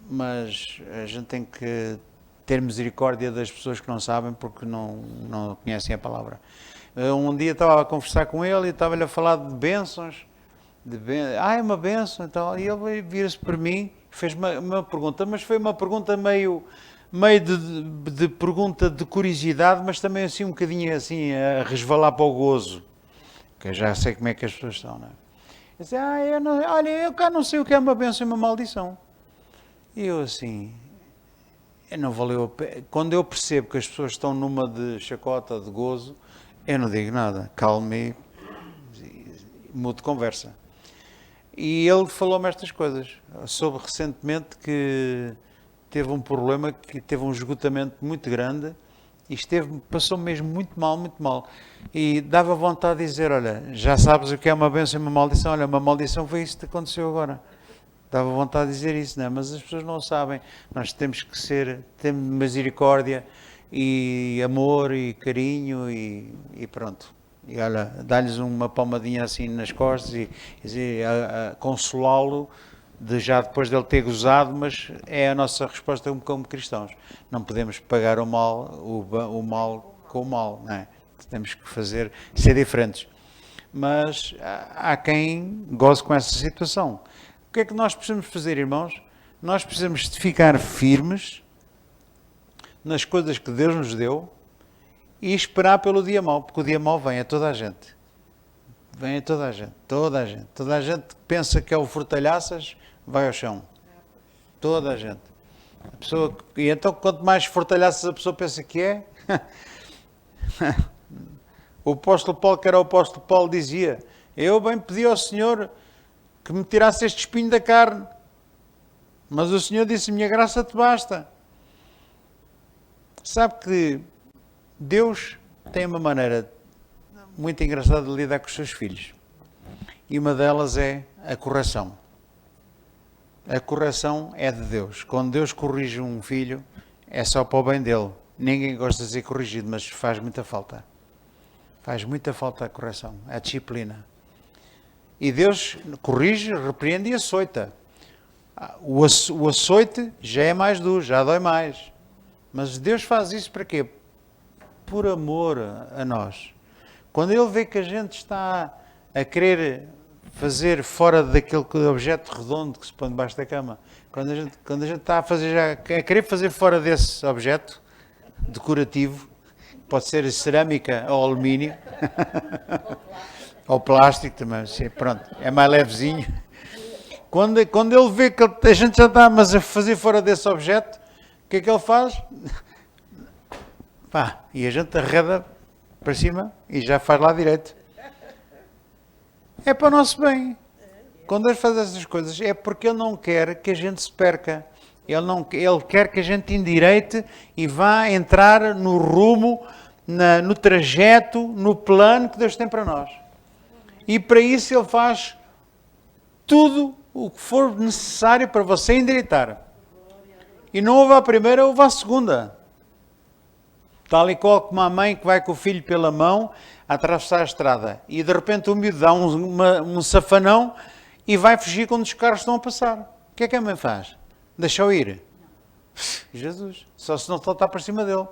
mas a gente tem que ter misericórdia das pessoas que não sabem porque não conhecem a palavra. Um dia estava a conversar com ele e estava-lhe a falar de bênçãos, é uma bênção e tal, e ele vira-se para mim, fez uma pergunta, mas foi uma pergunta meio de pergunta de curiosidade, mas também assim um bocadinho assim a resvalar para o gozo, que eu já sei como é que as pessoas estão, não é? Eu disse, eu cá não sei o que é uma bênção e uma maldição. E eu assim, não valeu a pena. Quando eu percebo que as pessoas estão numa de chacota, de gozo, eu não digo nada, calmo-me e mudo de conversa. E ele falou-me estas coisas. Soube recentemente que teve um problema, que teve um esgotamento muito grande e passou mesmo muito mal. E dava vontade de dizer, olha, já sabes o que é uma bênção e uma maldição? Olha, uma maldição foi isso que aconteceu agora. Dava vontade de dizer isso, não é? Mas as pessoas não sabem. Nós temos que ter misericórdia e amor e carinho e pronto. E olha, dá-lhes uma palmadinha assim nas costas e consolá-lo já depois dele ter gozado, mas é a nossa resposta como cristãos. Não podemos pagar o mal com o mal, não é? Temos que ser diferentes. Mas há quem goze com essa situação. O que é que nós precisamos fazer, irmãos? Nós precisamos de ficar firmes nas coisas que Deus nos deu e esperar pelo dia mau, porque o dia mau vem a toda a gente. Vem a toda a gente. Toda a gente pensa que é o fortalhaças, vai ao chão. Toda a gente. E então, quanto mais fortalhaças a pessoa pensa que é, O apóstolo Paulo, que era o apóstolo Paulo, dizia: eu bem pedi ao Senhor que me tirasse este espinho da carne, mas o Senhor disse: minha graça te basta. Sabe que Deus tem uma maneira muito engraçada de lidar com os seus filhos. E uma delas é a correção. A correção é de Deus. Quando Deus corrige um filho, é só para o bem dele. Ninguém gosta de ser corrigido, mas faz muita falta. Faz muita falta a correção, a disciplina. E Deus corrige, repreende e açoita. O açoite já é mais duro, já dói mais. Mas Deus faz isso para quê? Por amor a nós. Quando Ele vê que a gente está a querer fazer fora daquele objeto redondo que se põe debaixo da cama, quando a gente está a querer fazer fora desse objeto decorativo, pode ser cerâmica ou alumínio, ou plástico também, pronto, é mais levezinho. Quando ele vê que a gente já está a fazer fora desse objeto, o que é que ele faz? E a gente arreda para cima e já faz lá direito. É para o nosso bem. Quando Deus faz essas coisas, é porque Ele não quer que a gente se perca. Ele quer que a gente endireite e vá entrar no rumo, no trajeto, no plano que Deus tem para nós. E para isso Ele faz tudo o que for necessário para você endireitar. E não houve a primeira, houve a segunda. Tal e qual como a mãe que vai com o filho pela mão a atravessar a estrada. E de repente o miúdo dá um safanão e vai fugir quando os carros estão a passar. O que é que a mãe faz? Deixa-o ir. Jesus. Só se não saltar para cima dele.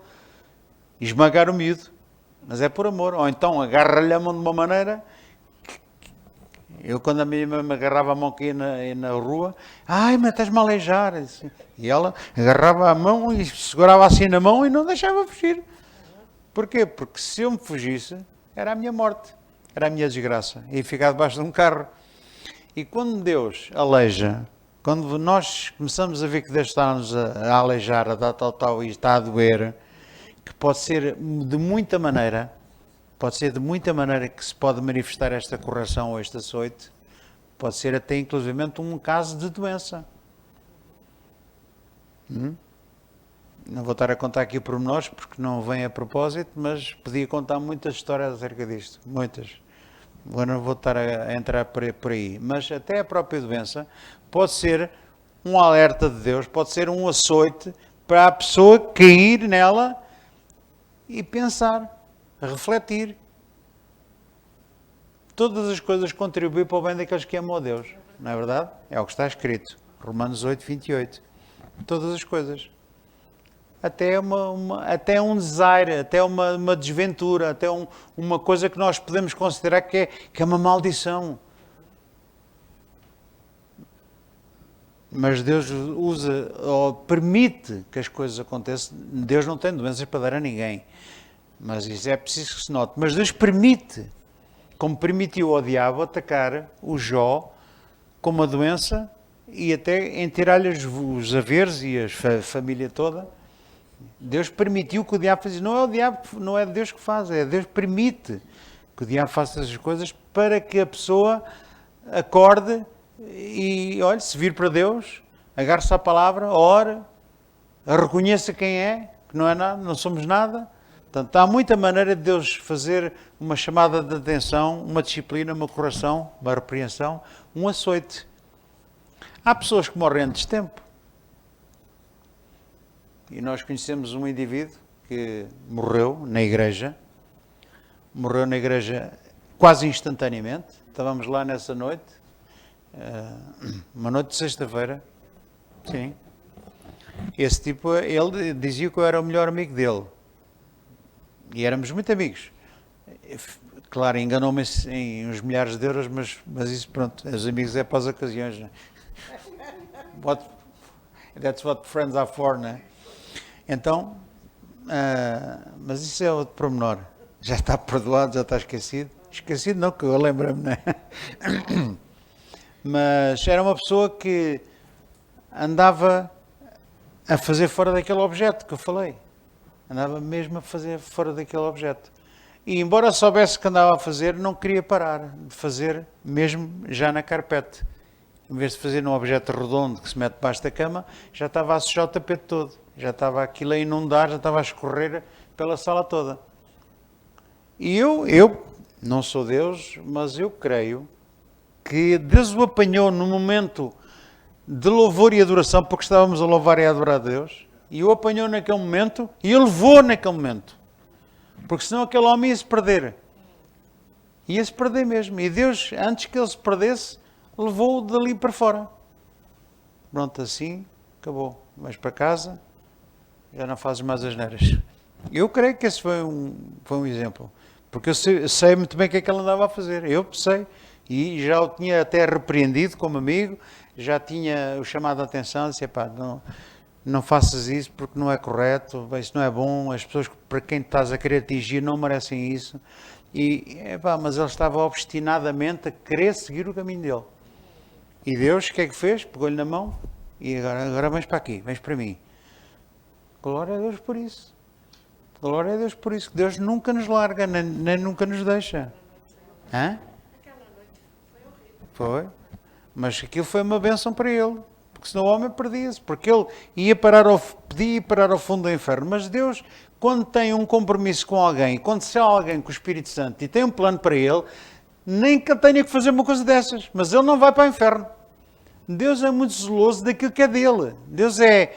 E esmagar o miúdo. Mas é por amor. Ou então agarra-lhe a mão de uma maneira. Eu, quando a minha mãe me agarrava a mão aqui na rua, mas estás-me a aleijar. E ela agarrava a mão e segurava assim na mão e não deixava fugir. Porquê? Porque se eu me fugisse, era a minha morte, era a minha desgraça. E ficar debaixo de um carro. E quando Deus aleija, quando nós começamos a ver que Deus está-nos a aleijar, a dar tal e está a doer, que pode ser de muita maneira, que se pode manifestar esta correção ou este açoite, pode ser até inclusivamente um caso de doença. Não vou estar a contar aqui pormenores porque não vem a propósito, mas podia contar muitas histórias acerca disto, muitas. Agora não vou estar a entrar por aí, mas até a própria doença pode ser um alerta de Deus, pode ser um açoite para a pessoa cair nela e pensar, refletir. Todas as coisas contribuem para o bem daqueles que amam a Deus, não é verdade? É o que está escrito, Romanos 8, 28. Todas as coisas. Até um desaire, até uma desventura, até uma coisa que nós podemos considerar que é uma maldição. Mas Deus usa ou permite que as coisas aconteçam. Deus não tem doenças para dar a ninguém. Mas isso é preciso que se note. Mas Deus permite, como permitiu ao diabo atacar o Jó com uma doença e até enterrar-lhe os haveres e a família toda. Deus permitiu que o diabo fizesse. Não é o diabo, não é Deus que faz, é Deus permite que o diabo faça essas coisas para que a pessoa acorde e, olhe, se vir para Deus, agarre-se à palavra, ore, reconheça quem é, que não é nada, não somos nada. Portanto, há muita maneira de Deus fazer uma chamada de atenção, uma disciplina, uma correção, uma repreensão, um açoite. Há pessoas que morrem antes de tempo. E nós conhecemos um indivíduo que morreu na igreja quase instantaneamente. Estávamos lá nessa noite, uma noite de sexta-feira. Sim. Esse tipo, ele dizia que eu era o melhor amigo dele. E éramos muito amigos. Claro, enganou-me em uns milhares de euros, mas isso, pronto, os amigos é para as ocasiões. Né? That's what friends are for, né? Então, mas isso é outro pormenor. Já está perdoado, já está esquecido. Esquecido não, que eu lembro-me, né? Mas era uma pessoa que andava a fazer fora daquele objeto que eu falei. Andava mesmo a fazer fora daquele objeto. E embora soubesse que andava a fazer, não queria parar de fazer mesmo já na carpete. Em vez de fazer num objeto redondo que se mete debaixo da cama, já estava a sujar o tapete todo. Já estava aquilo a inundar, já estava a escorrer pela sala toda. E eu não sou Deus, mas eu creio que Deus o apanhou no momento de louvor e adoração, porque estávamos a louvar e a adorar a Deus, e o apanhou naquele momento e o levou naquele momento. Porque senão aquele homem ia se perder. Ia se perder mesmo. E Deus, antes que ele se perdesse, levou-o dali para fora. Pronto, assim, acabou. Vais para casa, já não fazes mais asneiras. Eu creio que esse foi um exemplo. Porque eu sei muito bem o que é que ele andava a fazer. Eu sei. E já o tinha até repreendido como amigo, já tinha o chamado a atenção, disse, pá, não faças isso porque não é correto, isso não é bom, as pessoas para quem estás a querer atingir não merecem isso. E, mas ele estava obstinadamente a querer seguir o caminho dele. E Deus, o que é que fez? Pegou-lhe na mão e agora vens para aqui, vens para mim. Glória a Deus por isso. Glória a Deus por isso, que Deus nunca nos larga, nem nunca nos deixa. Hã? Aquela noite foi horrível. Foi. Mas aquilo foi uma bênção para ele. Porque senão o homem perdia-se. Porque ele podia ir parar ao fundo do inferno. Mas Deus, quando tem um compromisso com alguém, quando se há alguém com o Espírito Santo e tem um plano para ele, nem que tenha que fazer uma coisa dessas. Mas ele não vai para o inferno. Deus é muito zeloso daquilo que é dele. Deus é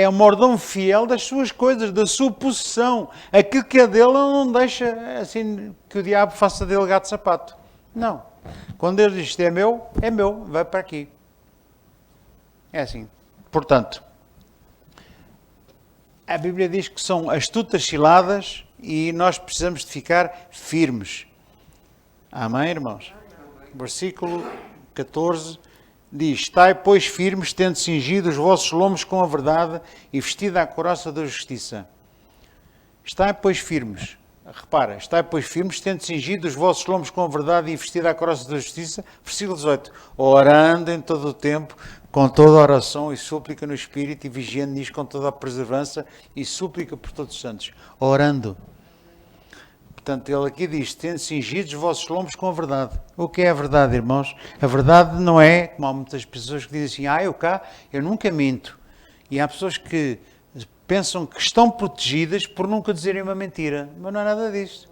o mordomo fiel das suas coisas, da sua possessão. Aquilo que é dele, ele não deixa assim que o diabo faça dele gato de sapato. Não. Quando Deus diz isto é meu, vai para aqui. É assim. Portanto, a Bíblia diz que são astutas ciladas e nós precisamos de ficar firmes. Amém, irmãos? Versículo 14 diz, estai, pois, firmes, tendo cingido os vossos lombos com a verdade e vestida a couraça da justiça. Estai, pois, firmes. Repara, estai, pois, firmes, tendo cingido os vossos lombos com a verdade e vestida a couraça da justiça. Versículo 18. Orando em todo o tempo, com toda a oração e súplica no Espírito e vigiando nisto com toda a perseverança e súplica por todos os santos. Orando. Portanto, ele aqui diz, tendo cingido os vossos lombos com a verdade. O que é a verdade, irmãos? A verdade não é, como há muitas pessoas que dizem assim, eu nunca minto. E há pessoas que pensam que estão protegidas por nunca dizerem uma mentira. Mas não é nada disso.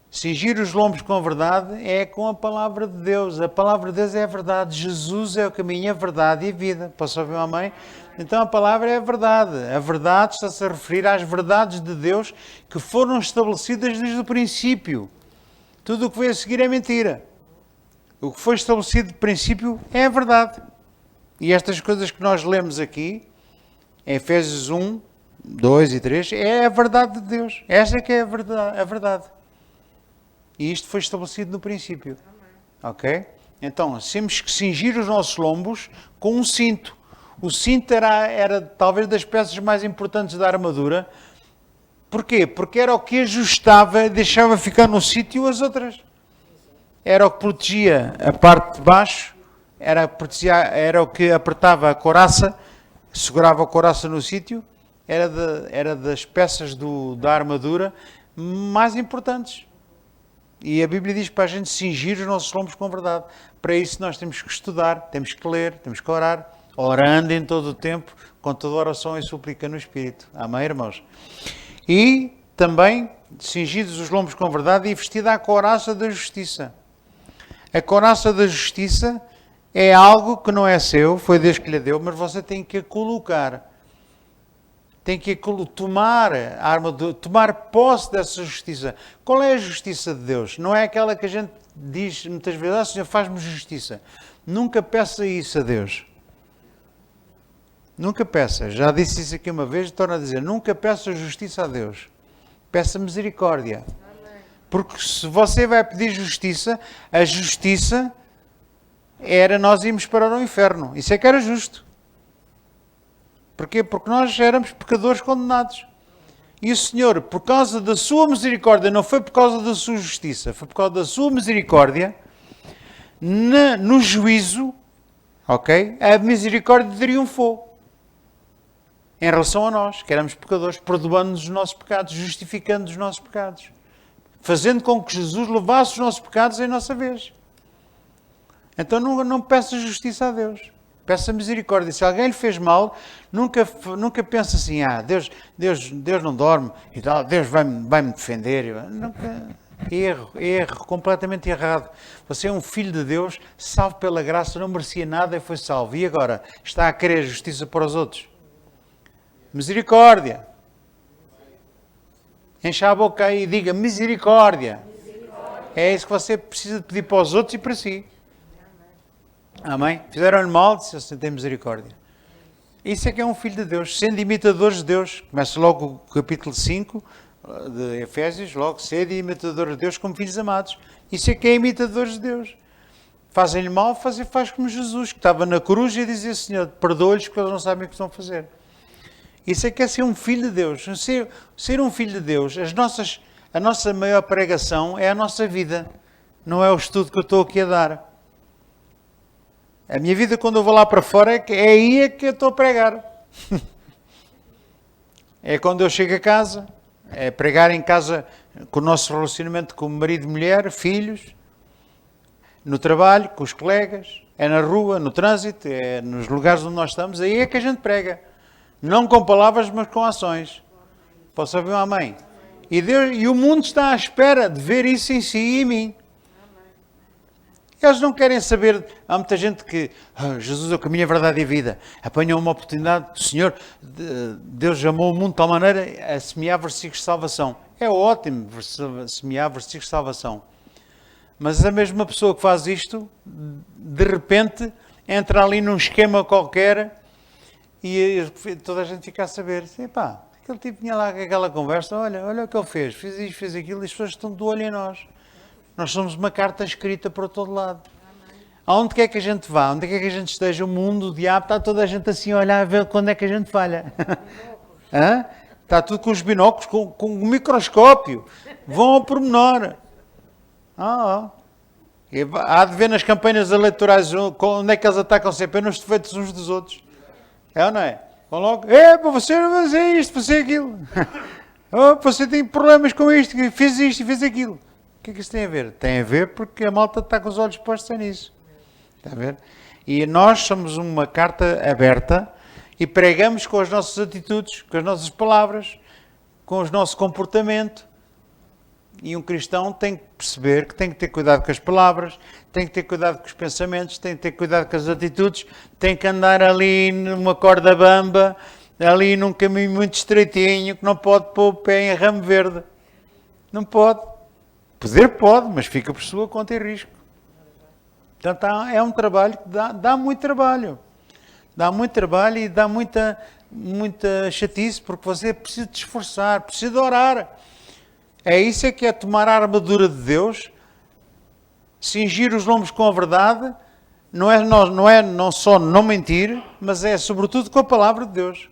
Cingir os lombos com a verdade é com a palavra de Deus. A palavra de Deus é a verdade. Jesus é o caminho, a verdade e a vida. Posso ouvir uma amém? Então a palavra é a verdade. A verdade está-se a referir às verdades de Deus que foram estabelecidas desde o princípio. Tudo o que veio a seguir é mentira. O que foi estabelecido de princípio é a verdade. E estas coisas que nós lemos aqui, em Efésios 1, 2 e 3, é a verdade de Deus. Esta é que é a verdade. E isto foi estabelecido no princípio. Ok? Então, temos que cingir os nossos lombos com um cinto. O cinto era talvez das peças mais importantes da armadura. Porquê? Porque era o que ajustava, deixava ficar no sítio as outras. Era o que protegia a parte de baixo, era o que apertava a couraça, segurava a couraça no sítio, era das peças da armadura mais importantes. E a Bíblia diz para a gente cingir os nossos lombos com verdade. Para isso nós temos que estudar, temos que ler, temos que orar, orando em todo o tempo, com toda oração e súplica no Espírito. Amém, irmãos? E também cingidos os lombos com verdade e vestida a couraça da justiça. A couraça da justiça é algo que não é seu, foi Deus que lhe deu, mas você tem que a colocar. Tem que tomar a armadura, tomar posse dessa justiça. Qual é a justiça de Deus? Não é aquela que a gente diz muitas vezes, Senhor, faz-me justiça. Nunca peça isso a Deus. Nunca peça. Já disse isso aqui uma vez e torno a dizer, nunca peça justiça a Deus. Peça misericórdia. Porque se você vai pedir justiça, a justiça era nós irmos para o inferno. Isso é que era justo. Porquê? Porque nós éramos pecadores condenados. E o Senhor, por causa da sua misericórdia, não foi por causa da sua justiça, foi por causa da sua misericórdia, no juízo, ok? A misericórdia triunfou. em relação a nós, que éramos pecadores, perdoando-nos os nossos pecados, justificando os nossos pecados, fazendo com que Jesus levasse os nossos pecados em nossa vez. Então não peça justiça a Deus, peça misericórdia. Se alguém lhe fez mal, nunca pense assim, Deus não dorme, e tal, Deus vai-me defender. Erro, completamente errado. Você é um filho de Deus, salvo pela graça, não merecia nada e foi salvo. E agora está a querer justiça para os outros? Misericórdia. Encha a boca aí e diga misericórdia. É isso que você precisa de pedir para os outros e para si. Amém? Fizeram-lhe mal, disse assim, tem misericórdia. Isso é que é um filho de Deus, sendo imitadores de Deus. Começa logo o capítulo 5 de Efésios, logo, sede imitadores de Deus como filhos amados. Isso é que é imitadores de Deus. Fazem-lhe mal, faz como Jesus, que estava na cruz e dizia, Senhor, perdoa-lhes porque eles não sabem o que estão a fazer. Isso é que é ser um filho de Deus. Ser um filho de Deus, a nossa maior pregação é a nossa vida. Não é o estudo que eu estou aqui a dar. A minha vida, quando eu vou lá para fora, é aí que eu estou a pregar. É quando eu chego a casa, é pregar em casa com o nosso relacionamento com o marido e mulher, filhos, no trabalho, com os colegas, é na rua, no trânsito, é nos lugares onde nós estamos, aí é que a gente prega. Não com palavras, mas com ações. Posso ouvir um amém? E o mundo está à espera de ver isso em si e em mim. Eles não querem saber. Há muita gente que Jesus é o caminho, a verdade e a vida. Apanham uma oportunidade do Senhor. Deus amou o mundo de tal maneira a semear versículos de salvação. É ótimo semear versículos de salvação. Mas a mesma pessoa que faz isto, de repente, entra ali num esquema qualquer e toda a gente fica a saber. Pá, aquele tipo vinha lá com aquela conversa. Olha o que ele fez. Fez isto, fez aquilo. E as pessoas estão de olho em nós. Nós somos uma carta escrita para todo lado. Aonde quer que a gente vá, onde quer que a gente esteja, o mundo, o diabo, está toda a gente assim a olhar a ver quando é que a gente falha. Está tudo com os binóculos, com o microscópio. Vão ao pormenor. E há de ver nas campanhas eleitorais onde é que eles atacam sempre nos defeitos uns dos outros. É ou não é? Vão logo, você não vai fazer isto, fazer aquilo. Você tem problemas com isto e fez aquilo. O que é que isso tem a ver? Tem a ver porque a malta está com os olhos postos nisso. Está a ver? E nós somos uma carta aberta e pregamos com as nossas atitudes, com as nossas palavras, com o nosso comportamento. E um cristão tem que perceber que tem que ter cuidado com as palavras, tem que ter cuidado com os pensamentos, tem que ter cuidado com as atitudes, tem que andar ali numa corda bamba, ali num caminho muito estreitinho, que não pode pôr o pé em ramo verde. Não pode. Poder pode, mas fica por sua conta e risco. Portanto, é um trabalho que dá muito trabalho. Dá muito trabalho e dá muita chatice, porque você precisa de esforçar, precisa de orar. É isso é que é tomar a armadura de Deus, cingir os lombos com a verdade, não só não mentir, mas é sobretudo com a palavra de Deus.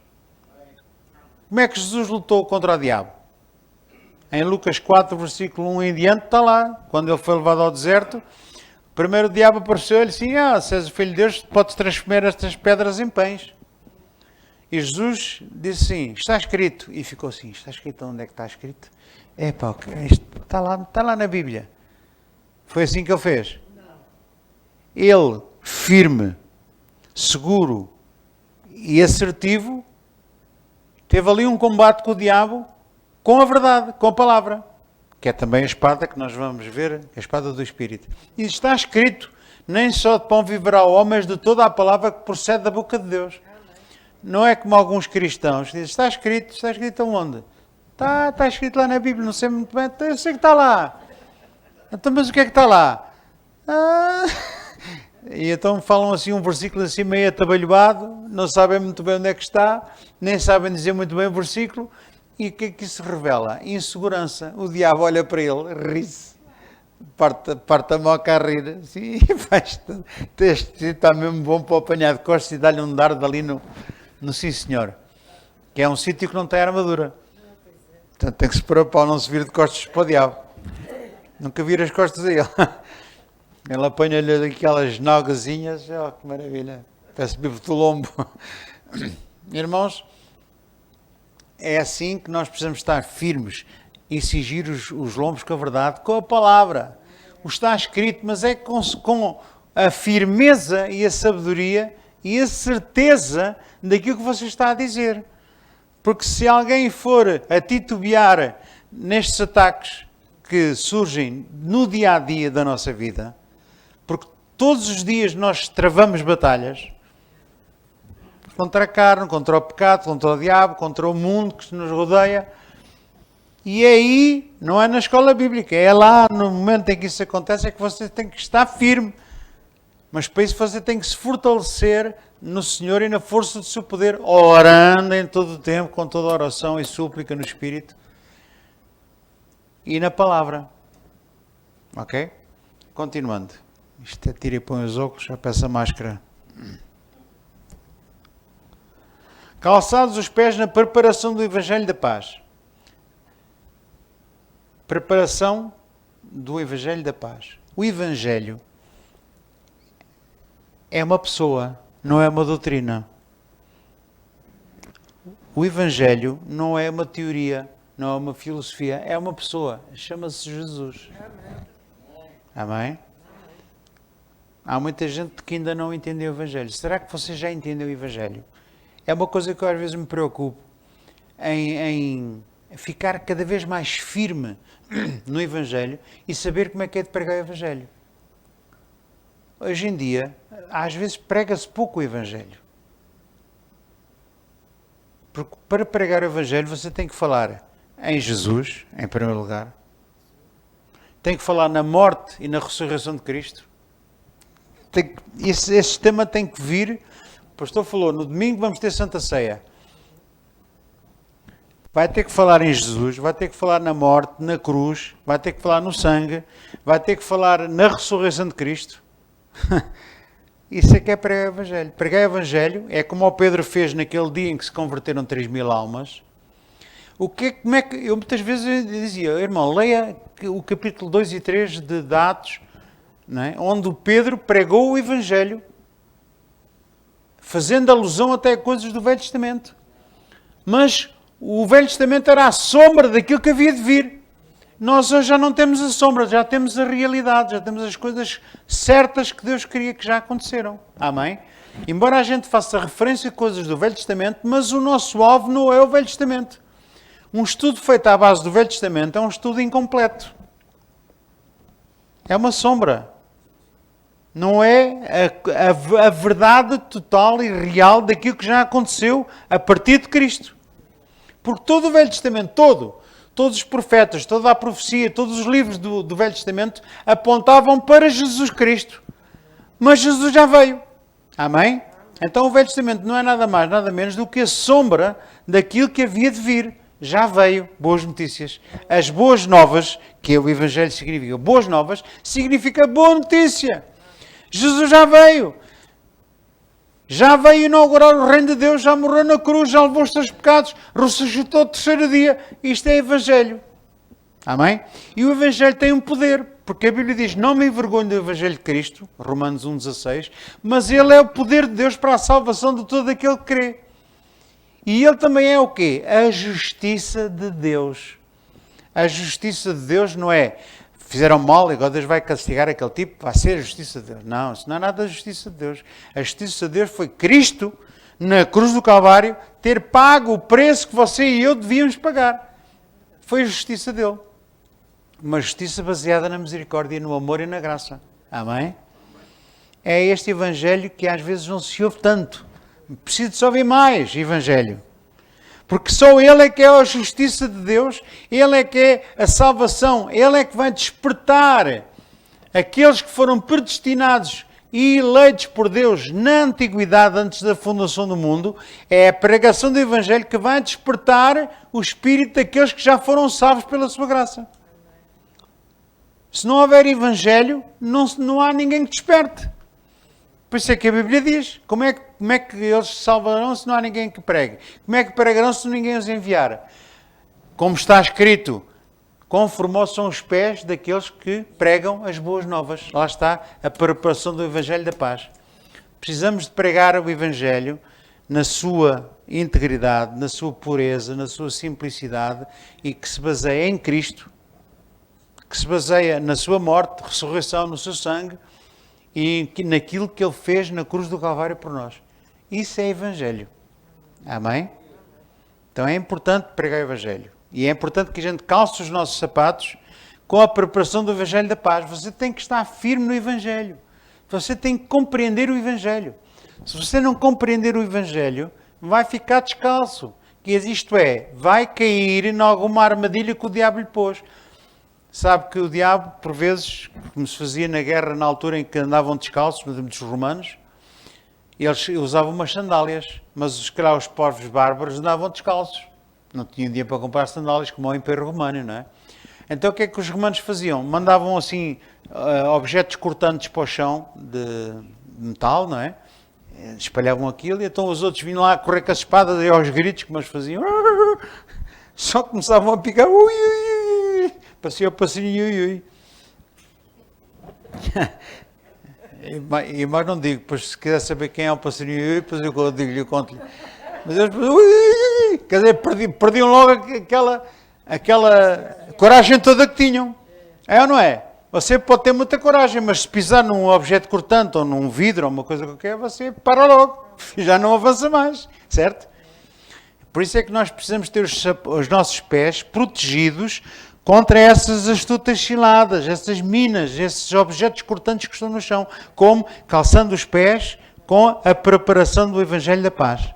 Como é que Jesus lutou contra o diabo? Em Lucas 4, versículo 1 em diante, está lá. Quando ele foi levado ao deserto, primeiro o diabo apareceu e lhe disse, se és o filho de Deus, podes transformar estas pedras em pães. E Jesus disse assim, está escrito. E ficou assim, está escrito onde é que está escrito? Isto está lá na Bíblia. Foi assim que ele fez. Ele, firme, seguro e assertivo, teve ali um combate com o diabo, com a verdade, com a palavra, que é também a espada que nós vamos ver, a espada do Espírito. E está escrito, nem só de pão viverá o homem, mas de toda a palavra que procede da boca de Deus. Não é como alguns cristãos dizem, está escrito aonde? Está escrito lá na Bíblia, não sei muito bem, eu sei que está lá. Então, mas o que é que está lá? E então falam assim um versículo assim meio atabalhoado, não sabem muito bem onde é que está, nem sabem dizer muito bem o versículo. E o que é que isso revela? Insegurança. O diabo olha para ele, ri-se, parte a moca a rir. Assim, este está mesmo bom para o apanhar de costas e dar-lhe um dardo ali no sim senhor. Que é um sítio que não tem armadura. Portanto, tem que se preocupar não se vir de costas para o diabo. Nunca vira as costas a ele. Ele apanha-lhe aquelas nalgazinhas. Que maravilha. Parece bife do lombo. Irmãos, é assim que nós precisamos estar firmes e cingir os lombos com a verdade, com a palavra. O está escrito, mas é com a firmeza e a sabedoria e a certeza daquilo que você está a dizer. Porque se alguém for a titubear nestes ataques que surgem no dia a dia da nossa vida, porque todos os dias nós travamos batalhas contra a carne, contra o pecado, contra o diabo, contra o mundo que nos rodeia. E aí, não é na escola bíblica, é lá no momento em que isso acontece, é que você tem que estar firme. Mas para isso você tem que se fortalecer no Senhor e na força do seu poder, orando em todo o tempo, com toda oração e súplica no Espírito e na palavra. Ok? Continuando. Isto é tira e põe os óculos, já peço a máscara. Calçados os pés na preparação do Evangelho da Paz. Preparação do Evangelho da Paz. O Evangelho é uma pessoa, não é uma doutrina. O Evangelho não é uma teoria, não é uma filosofia, é uma pessoa. Chama-se Jesus. Amém? Há muita gente que ainda não entendeu o Evangelho. Será que você já entendeu o Evangelho? É uma coisa que eu às vezes me preocupo em ficar cada vez mais firme no Evangelho e saber como é que é de pregar o Evangelho. Hoje em dia, às vezes prega-se pouco o Evangelho. Porque para pregar o Evangelho você tem que falar em Jesus, em primeiro lugar. Tem que falar na morte e na ressurreição de Cristo. Esse tema tem que vir. O pastor falou, no domingo vamos ter Santa Ceia. Vai ter que falar em Jesus, vai ter que falar na morte, na cruz, vai ter que falar no sangue, vai ter que falar na ressurreição de Cristo. Isso é que é pregar o Evangelho. Pregar o Evangelho é como o Pedro fez naquele dia em que se converteram 3.000 almas. Como é que eu muitas vezes dizia, irmão, leia o capítulo 2 e 3 de Atos, não é? Onde o Pedro pregou o Evangelho, fazendo alusão até a coisas do Velho Testamento. Mas o Velho Testamento era a sombra daquilo que havia de vir. Nós hoje já não temos a sombra, já temos a realidade, já temos as coisas certas que Deus queria que já aconteceram. Amém? Embora a gente faça referência a coisas do Velho Testamento, mas o nosso alvo não é o Velho Testamento. Um estudo feito à base do Velho Testamento é um estudo incompleto. É uma sombra. Não é a verdade total e real daquilo que já aconteceu a partir de Cristo. Porque todo o Velho Testamento, todos os profetas, toda a profecia, todos os livros do Velho Testamento apontavam para Jesus Cristo. Mas Jesus já veio. Amém? Então o Velho Testamento não é nada mais, nada menos do que a sombra daquilo que havia de vir. Já veio. Boas notícias. As boas novas, que é o Evangelho significa boas novas, significa boa notícia. Jesus já veio. Já veio inaugurar o reino de Deus, já morreu na cruz, já levou os seus pecados, ressuscitou no terceiro dia. Isto é Evangelho. Amém? E o Evangelho tem um poder, porque a Bíblia diz, não me envergonho do Evangelho de Cristo, Romanos 1,16, mas ele é o poder de Deus para a salvação de todo aquele que crê. E ele também é o quê? A justiça de Deus. A justiça de Deus não é, fizeram mal e agora Deus vai castigar aquele tipo, vai ser a justiça de Deus. Não, isso não é nada da justiça de Deus. A justiça de Deus foi Cristo, na cruz do Calvário, ter pago o preço que você e eu devíamos pagar. Foi a justiça dele. Uma justiça baseada na misericórdia, no amor e na graça. Amém? É este Evangelho que às vezes não se ouve tanto. Preciso de ouvir mais Evangelho. Porque só Ele é que é a justiça de Deus, Ele é que é a salvação, Ele é que vai despertar aqueles que foram predestinados e eleitos por Deus na antiguidade, antes da fundação do mundo. É a pregação do Evangelho que vai despertar o espírito daqueles que já foram salvos pela sua graça. Se não houver Evangelho, não há ninguém que desperte. Por isso é que a Bíblia diz, como é que eles se salvarão se não há ninguém que pregue? Como é que pregarão se ninguém os enviar? Como está escrito, quão formosos são os pés daqueles que pregam as boas novas. Lá está a preparação do Evangelho da Paz. Precisamos de pregar o Evangelho na sua integridade, na sua pureza, na sua simplicidade e que se baseia em Cristo, que se baseia na sua morte, ressurreição, no seu sangue e naquilo que Ele fez na cruz do Calvário por nós. Isso é Evangelho. Amém? Então é importante pregar o Evangelho. E é importante que a gente calce os nossos sapatos com a preparação do Evangelho da paz. Você tem que estar firme no Evangelho. Você tem que compreender o Evangelho. Se você não compreender o Evangelho, vai ficar descalço. Isto é, vai cair em alguma armadilha que o diabo lhe pôs. Sabe que o diabo, por vezes, como se fazia na guerra, na altura em que andavam descalços, dos romanos, eles usavam umas sandálias, mas se calhar os povos bárbaros andavam descalços. Não tinham dinheiro para comprar sandálias, como o Império Romano, não é? Então o que é que os romanos faziam? Mandavam assim objetos cortantes para o chão de metal, não é? Espalhavam aquilo e então os outros vinham lá a correr com as espadas e aos gritos, como eles faziam. Só começavam a picar. Ui, ui, ui. Parecia o passarinho. Ui, ui. E mais não digo, pois se quiser saber quem é o passarinho, ui, depois eu digo-lhe, conto-lhe. Mas eles, ui, ui, ui. Quer dizer, perdiam logo aquela coragem toda que tinham. É ou não é? Você pode ter muita coragem, mas se pisar num objeto cortante ou num vidro ou uma coisa qualquer, você para logo. Já não avança mais, certo? Por isso é que nós precisamos ter os nossos pés protegidos contra essas astutas ciladas, essas minas, esses objetos cortantes que estão no chão, como calçando os pés com a preparação do Evangelho da Paz.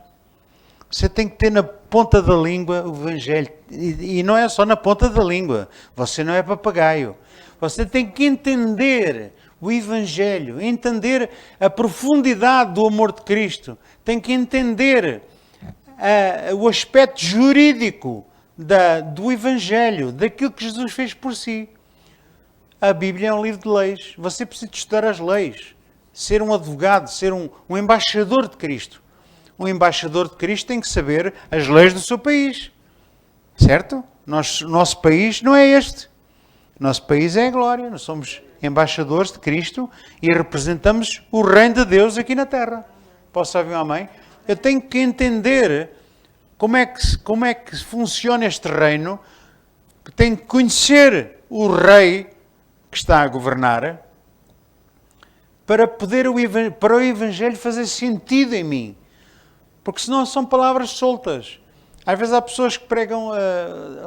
Você tem que ter na ponta da língua o Evangelho. E não é só na ponta da língua. Você não é papagaio. Você tem que entender o Evangelho, entender a profundidade do amor de Cristo. Tem que entender o aspecto jurídico do Evangelho, daquilo que Jesus fez por si. A Bíblia é um livro de leis. Você precisa estudar as leis, ser um advogado, ser um embaixador de Cristo. Um embaixador de Cristo tem que saber as leis do seu país. Certo? Nosso país não é este. Nosso país é a glória. Nós somos embaixadores de Cristo e representamos o reino de Deus aqui na terra. Posso ouvir um amém? Eu tenho que entender como é que funciona este reino. Tenho que conhecer o rei que está a governar para o Evangelho fazer sentido em mim. Porque senão são palavras soltas. Às vezes há pessoas que pregam,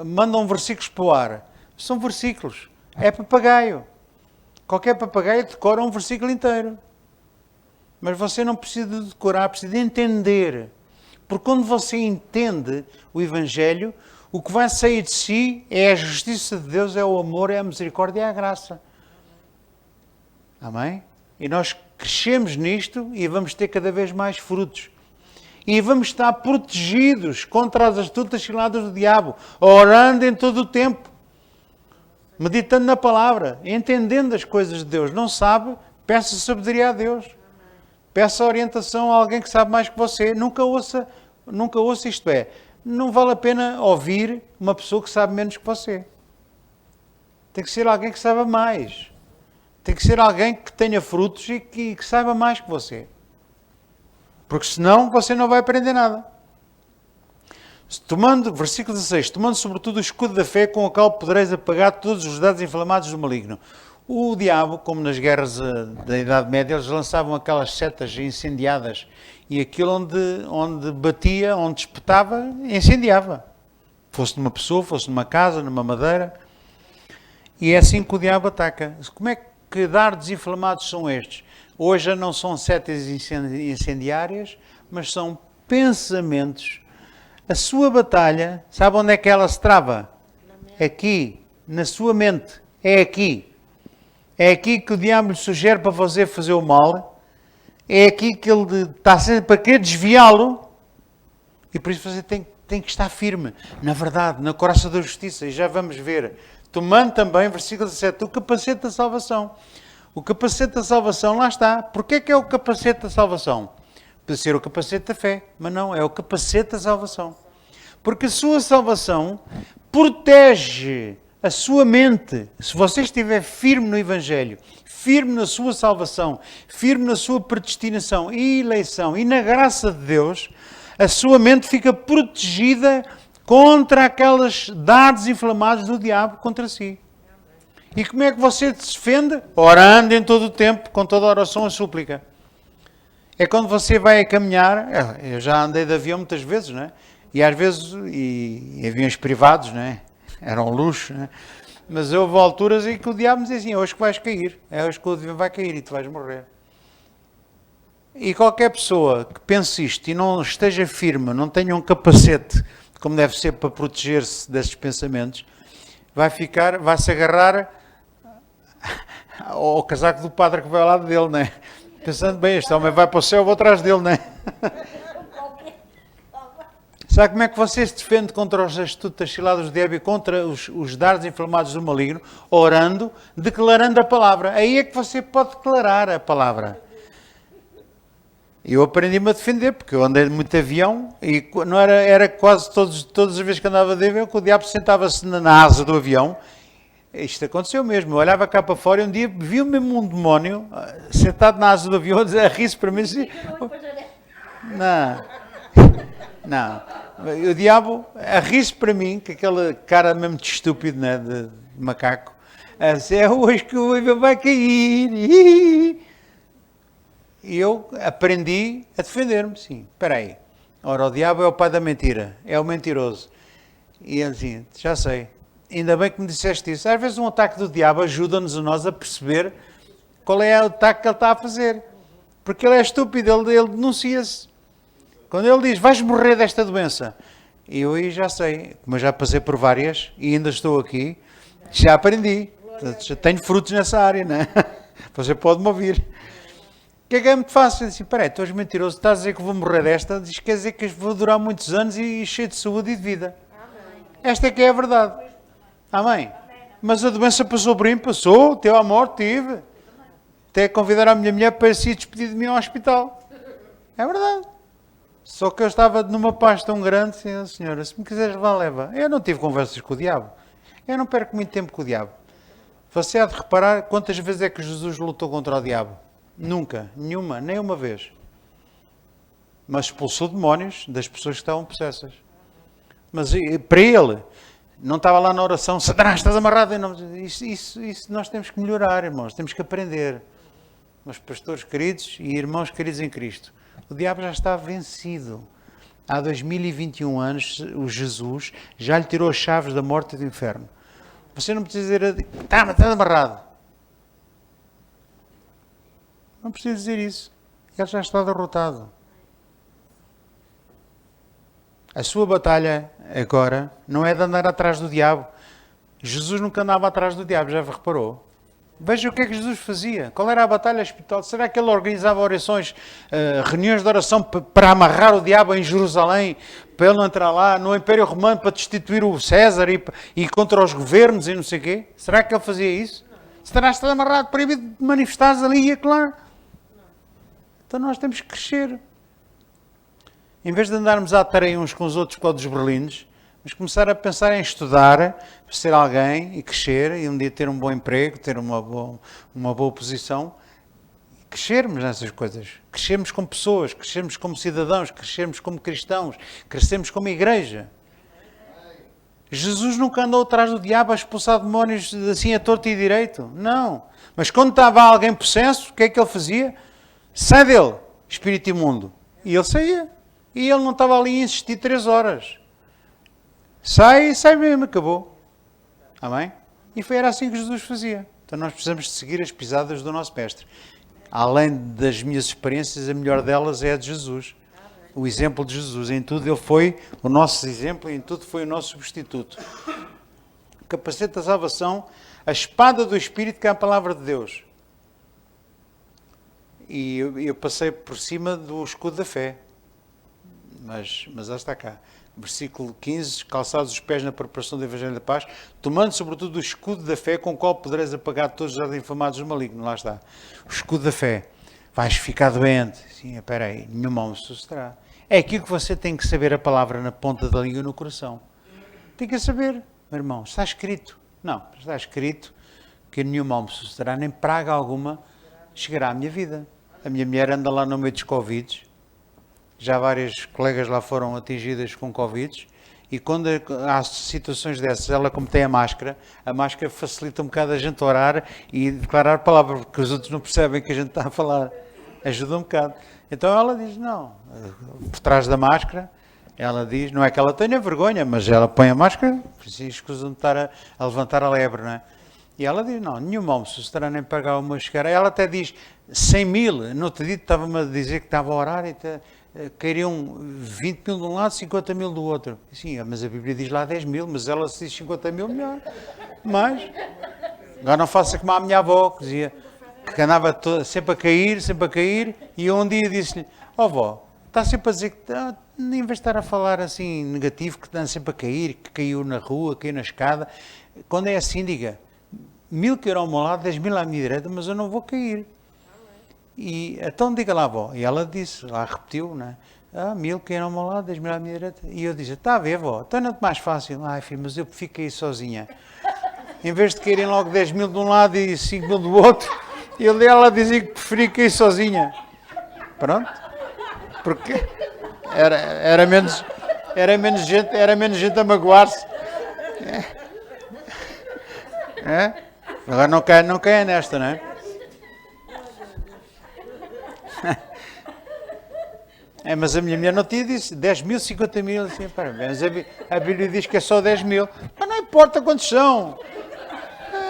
mandam versículos para o ar. São versículos. É papagaio. Qualquer papagaio decora um versículo inteiro. Mas você não precisa de decorar, precisa de entender. Porque quando você entende o Evangelho, o que vai sair de si é a justiça de Deus, é o amor, é a misericórdia e é a graça. Amém? E nós crescemos nisto e vamos ter cada vez mais frutos. E vamos estar protegidos contra as astutas ciladas do diabo, orando em todo o tempo, meditando na palavra, entendendo as coisas de Deus. Não sabe? Peça sabedoria a Deus. Peça orientação a alguém que sabe mais que você. Nunca ouça isto é. Não vale a pena ouvir uma pessoa que sabe menos que você. Tem que ser alguém que saiba mais. Tem que ser alguém que tenha frutos e que saiba mais que você. Porque senão você não vai aprender nada. Versículo 16, tomando sobretudo o escudo da fé com o qual podereis apagar todos os dados inflamados do maligno. O diabo, como nas guerras da Idade Média, eles lançavam aquelas setas incendiadas e aquilo onde batia, onde espetava, incendiava. Fosse numa pessoa, fosse numa casa, numa madeira. E é assim que o diabo ataca. Como é que dardos inflamados são estes? Hoje já não são setas incendiárias, mas são pensamentos. A sua batalha, sabe onde é que ela se trava? Aqui, na sua mente. É aqui. É aqui que o diabo lhe sugere para você fazer o mal. É aqui que ele está sempre a querer desviá-lo. E por isso você tem que estar firme. Na verdade, na coraça da justiça. E já vamos ver. Tomando também, versículo 17, o capacete da salvação. O capacete da salvação, lá está. Porquê que é o capacete da salvação? Pode ser o capacete da fé, mas não, é o capacete da salvação. Porque a sua salvação protege a sua mente, se você estiver firme no Evangelho, firme na sua salvação, firme na sua predestinação e eleição e na graça de Deus, a sua mente fica protegida contra aqueles dardos inflamados do diabo contra si. E como é que você se defende? Orando em todo o tempo, com toda a oração e súplica. É quando você vai a caminhar, eu já andei de avião muitas vezes, não é? E às vezes, e aviões privados, não é? Era um luxo, não é? Mas houve alturas em que o diabo me dizia assim, hoje que vais cair, hoje que o avião vai cair e tu vais morrer. E qualquer pessoa que pense isto e não esteja firme, não tenha um capacete, como deve ser para proteger-se desses pensamentos, vai se agarrar ao casaco do padre que vai ao lado dele, não é? Pensando, bem, este homem vai para o céu, eu vou atrás dele, não é? Sabe como é que você se defende contra os astutas ciladas do diabo e contra os dardos inflamados do maligno? Orando, declarando a palavra. Aí é que você pode declarar a palavra. Eu aprendi-me a defender, porque eu andei de muito avião e não era quase todas as vezes que andava de avião que o diabo sentava-se na asa do avião. Isto aconteceu mesmo. Eu olhava cá para fora e um dia vi mesmo um demónio sentado na asa do avião a rir-se para mim. Assim, não. O diabo a rir-se para mim, com aquela cara mesmo de estúpido, né, de macaco. Assim, é hoje que o avião vai cair. E eu aprendi a defender-me, sim. Espera aí. Ora, o diabo é o pai da mentira. É o mentiroso. E ele assim, já sei. Ainda bem que me disseste isso. Às vezes um ataque do diabo ajuda-nos a nós a perceber qual é o ataque que ele está a fazer. Porque ele é estúpido, ele denuncia-se. Quando ele diz, vais morrer desta doença. E eu aí já sei. Como eu já passei por várias e ainda estou aqui, já aprendi. Já tenho frutos nessa área, não é? Você pode-me ouvir. O que é muito fácil? Assim, peraí, tu és mentiroso, estás a dizer que vou morrer desta, diz, quer dizer que vou durar muitos anos e cheio de saúde e de vida. Amém. Esta é que é a verdade. Amém? Mas a doença passou por mim, passou, teve a morte, tive. Até convidar a minha mulher para se despedir de mim ao hospital. É verdade. Só que eu estava numa paz tão grande, assim, senhora, se me quiseres levar, leva. Eu não tive conversas com o diabo. Eu não perco muito tempo com o diabo. Você há de reparar quantas vezes é que Jesus lutou contra o diabo. Nunca, nenhuma, nem uma vez. Mas expulsou demónios das pessoas que estavam possessas. Mas para ele, não estava lá na oração, Satanás, estás amarrado. Isso nós temos que melhorar, irmãos, temos que aprender. Meus pastores queridos e irmãos queridos em Cristo, o diabo já está vencido. Há 2021 anos, o Jesus já lhe tirou as chaves da morte e do inferno. Você não precisa dizer, está amarrado. Não precisa dizer isso. Ele já está derrotado. A sua batalha agora não é de andar atrás do diabo. Jesus nunca andava atrás do diabo, já reparou? Veja o que é que Jesus fazia. Qual era a batalha espiritual? Será que ele organizava orações, reuniões de oração para amarrar o diabo em Jerusalém, para ele não entrar lá, no Império Romano, para destituir o César e contra os governos e não sei o quê? Será que ele fazia isso? Será que está amarrado, proibido de manifestar-se ali e acolá? Então nós temos que crescer. Em vez de andarmos à tareia uns com os outros para os berlindes, vamos começar a pensar em estudar, ser alguém e crescer, e um dia ter um bom emprego, ter uma boa posição. Crescermos nessas coisas. Crescermos como pessoas, crescermos como cidadãos, crescermos como cristãos, crescermos como igreja. Jesus nunca andou atrás do diabo a expulsar demónios assim a torto e direito. Não. Mas quando estava alguém possesso, o que é que ele fazia? Sai dele, espírito imundo. E ele saía. E ele não estava ali a insistir 3 horas. Sai mesmo, acabou. Amém? E era assim que Jesus fazia. Então nós precisamos de seguir as pisadas do nosso mestre. Além das minhas experiências, a melhor delas é a de Jesus. O exemplo de Jesus. Em tudo ele foi o nosso exemplo e em tudo foi o nosso substituto. O capacete da salvação, a espada do Espírito, que é a palavra de Deus. E eu passei por cima do escudo da fé. Mas já está cá. Versículo 15, calçados os pés na preparação do Evangelho da Paz, tomando sobretudo o escudo da fé, com o qual podereis apagar todos os dardos inflamados do maligno. Lá está. O escudo da fé. Vais ficar doente. Sim, espera aí, nenhuma mão sucederá. É aquilo que você tem que saber a palavra na ponta da língua e no coração. Tem que saber, meu irmão. Está escrito. Não, está escrito que nenhum mal me sucederá, nem praga alguma chegará à minha vida. A minha mulher anda lá no meio dos Covids, já várias colegas lá foram atingidas com Covids, e quando há situações dessas, ela como tem a máscara facilita um bocado a gente orar e declarar a palavra, porque os outros não percebem que a gente está a falar. Ajuda um bocado. Então ela diz, não, por trás da máscara, ela diz, não é que ela tenha vergonha, mas ela põe a máscara, assim escusa de estar a levantar a lebre, não é? E ela diz, não, nenhum mal me sucederá nem pagar uma chegar. Ela até diz, 100 mil, no outro dia estava-me a dizer que estava a orar e cairiam 20 mil de um lado, 50 mil do outro. Sim, mas a Bíblia diz lá 10 mil, mas ela se diz 50 mil, melhor. Mas, agora não faça como a minha avó, que dizia, que andava sempre a cair, e eu um dia disse-lhe, avó, está sempre a dizer que, em vez de estar a falar assim negativo, que está sempre a cair, que caiu na rua, caiu na escada, quando é assim, diga, 1000 que irão ao meu lado, 10 mil à minha direita, mas eu não vou cair. E então diga lá, avó. E ela disse, lá repetiu, né? 1000 que irão ao meu lado, 10 mil à minha direita. E eu disse, está a ver, avó, então não é mais fácil. Ai, filho, mas eu fico aí sozinha. Em vez de caírem logo 10 mil de um lado e 5 mil do outro, ela dizia que preferia cair sozinha. Pronto. Porque era menos gente a magoar-se. Agora não cai nesta, não é? Mas a minha mulher não tinha disse 10 mil, 50 mil, assim, mas a Bíblia diz que é só 10 mil. Mas não importa quantos são.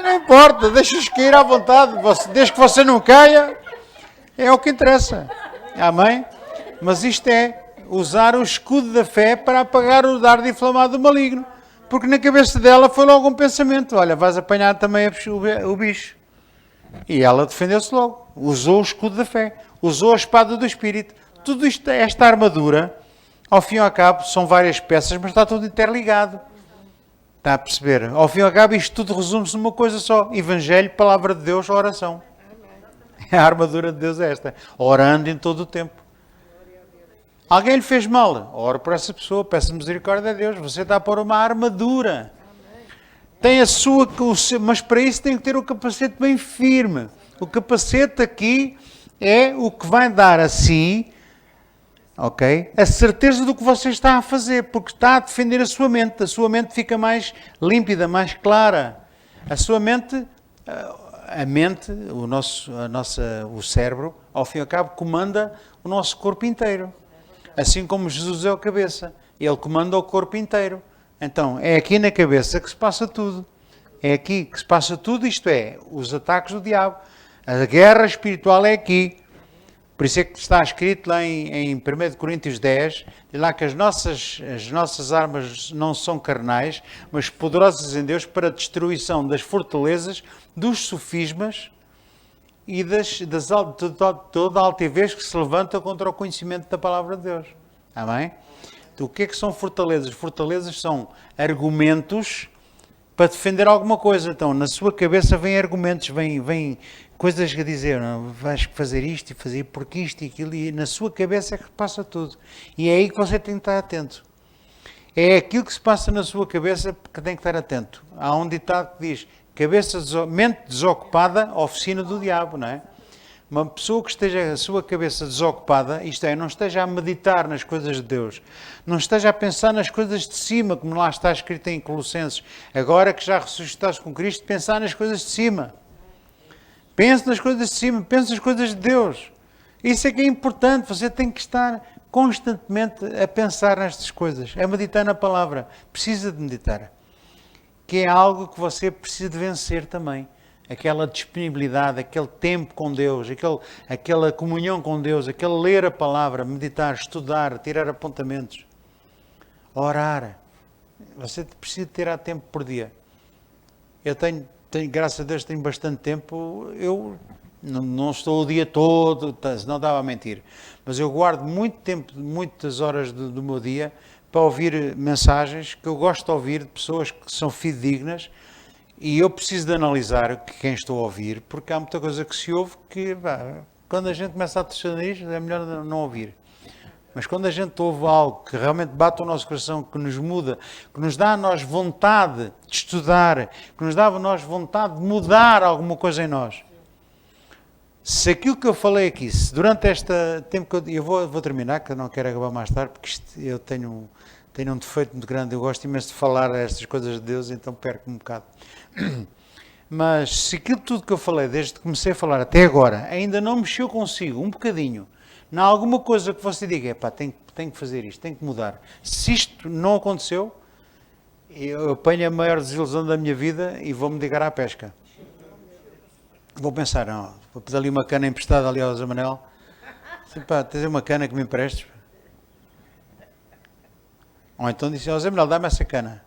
Não importa, deixa-os cair à vontade. Desde que você não caia, é o que interessa. Amém? Mas isto é usar o escudo da fé para apagar o dardo inflamado do maligno. Porque na cabeça dela foi logo um pensamento. Olha, vais apanhar também o bicho. E ela defendeu-se logo. Usou o escudo da fé. Usou a espada do Espírito. Tudo isto, esta armadura, ao fim e ao cabo, são várias peças, mas está tudo interligado. Está a perceber? Ao fim e ao cabo, isto tudo resume-se numa coisa só. Evangelho, palavra de Deus, oração. A armadura de Deus é esta. Orando em todo o tempo. Alguém lhe fez mal? Ora por essa pessoa, peça misericórdia a Deus. Você está a pôr uma armadura. Tem a sua, mas para isso tem que ter o capacete bem firme. O capacete aqui é o que vai dar a si, ok? A certeza do que você está a fazer, porque está a defender a sua mente fica mais límpida, mais clara. A sua mente, o cérebro, ao fim e ao cabo, comanda o nosso corpo inteiro. Assim como Jesus é a cabeça, ele comanda o corpo inteiro. Então, é aqui na cabeça que se passa tudo. É aqui que se passa tudo, isto é, os ataques do diabo. A guerra espiritual é aqui. Por isso é que está escrito lá em 1 Coríntios 10, diz lá que as nossas armas não são carnais, mas poderosas em Deus para a destruição das fortalezas, dos sofismas e de toda a altivez que se levanta contra o conhecimento da palavra de Deus. Amém? Então, o que é que são fortalezas? Fortalezas são argumentos para defender alguma coisa. Então, na sua cabeça vêm argumentos, vêm coisas a dizer, não, vais fazer isto e fazer porque isto e aquilo, e na sua cabeça é que passa tudo. E é aí que você tem que estar atento. É aquilo que se passa na sua cabeça que tem que estar atento. Há um ditado que diz, mente desocupada, oficina do diabo, não é? Uma pessoa que esteja a sua cabeça desocupada, isto é, não esteja a meditar nas coisas de Deus, não esteja a pensar nas coisas de cima, como lá está escrito em Colossenses, agora que já ressuscitaste com Cristo, pensar nas coisas de cima. Pense nas coisas de cima, pense nas coisas de Deus. Isso é que é importante, você tem que estar constantemente a pensar nestas coisas, a meditar na palavra, precisa de meditar. Que é algo que você precisa de vencer também. Aquela disponibilidade, aquele tempo com Deus, aquela comunhão com Deus, aquele ler a palavra, meditar, estudar, tirar apontamentos, orar. Você precisa tirar tempo por dia. Eu tenho, graças a Deus, tenho bastante tempo. Eu não estou o dia todo, senão estava a mentir. Mas eu guardo muito tempo, muitas horas do meu dia para ouvir mensagens que eu gosto de ouvir de pessoas que são fidedignas. E eu preciso de analisar quem estou a ouvir, porque há muita coisa que se ouve que, quando a gente começa a torcer o nariz, é melhor não ouvir. Mas quando a gente ouve algo que realmente bate o nosso coração, que nos muda, que nos dá a nós vontade de estudar, que nos dá a nós vontade de mudar alguma coisa em nós. Se aquilo que eu falei aqui, se durante este tempo que eu vou terminar, que eu não quero acabar mais tarde, porque eu tenho um defeito muito grande, eu gosto imenso de falar estas coisas de Deus, então perco um bocado. Mas se aquilo tudo que eu falei, desde que comecei a falar até agora, ainda não mexeu consigo um bocadinho, não há alguma coisa que você diga, epá, tenho que fazer isto, tenho que mudar. Se isto não aconteceu, eu apanho a maior desilusão da minha vida e vou-me dedicar à pesca. Vou pensar, não, vou pedir ali uma cana emprestada ali ao Zé Manel. Assim, pá, tens uma cana que me emprestes? Ou então disse, Zé Manel, dá-me essa cana.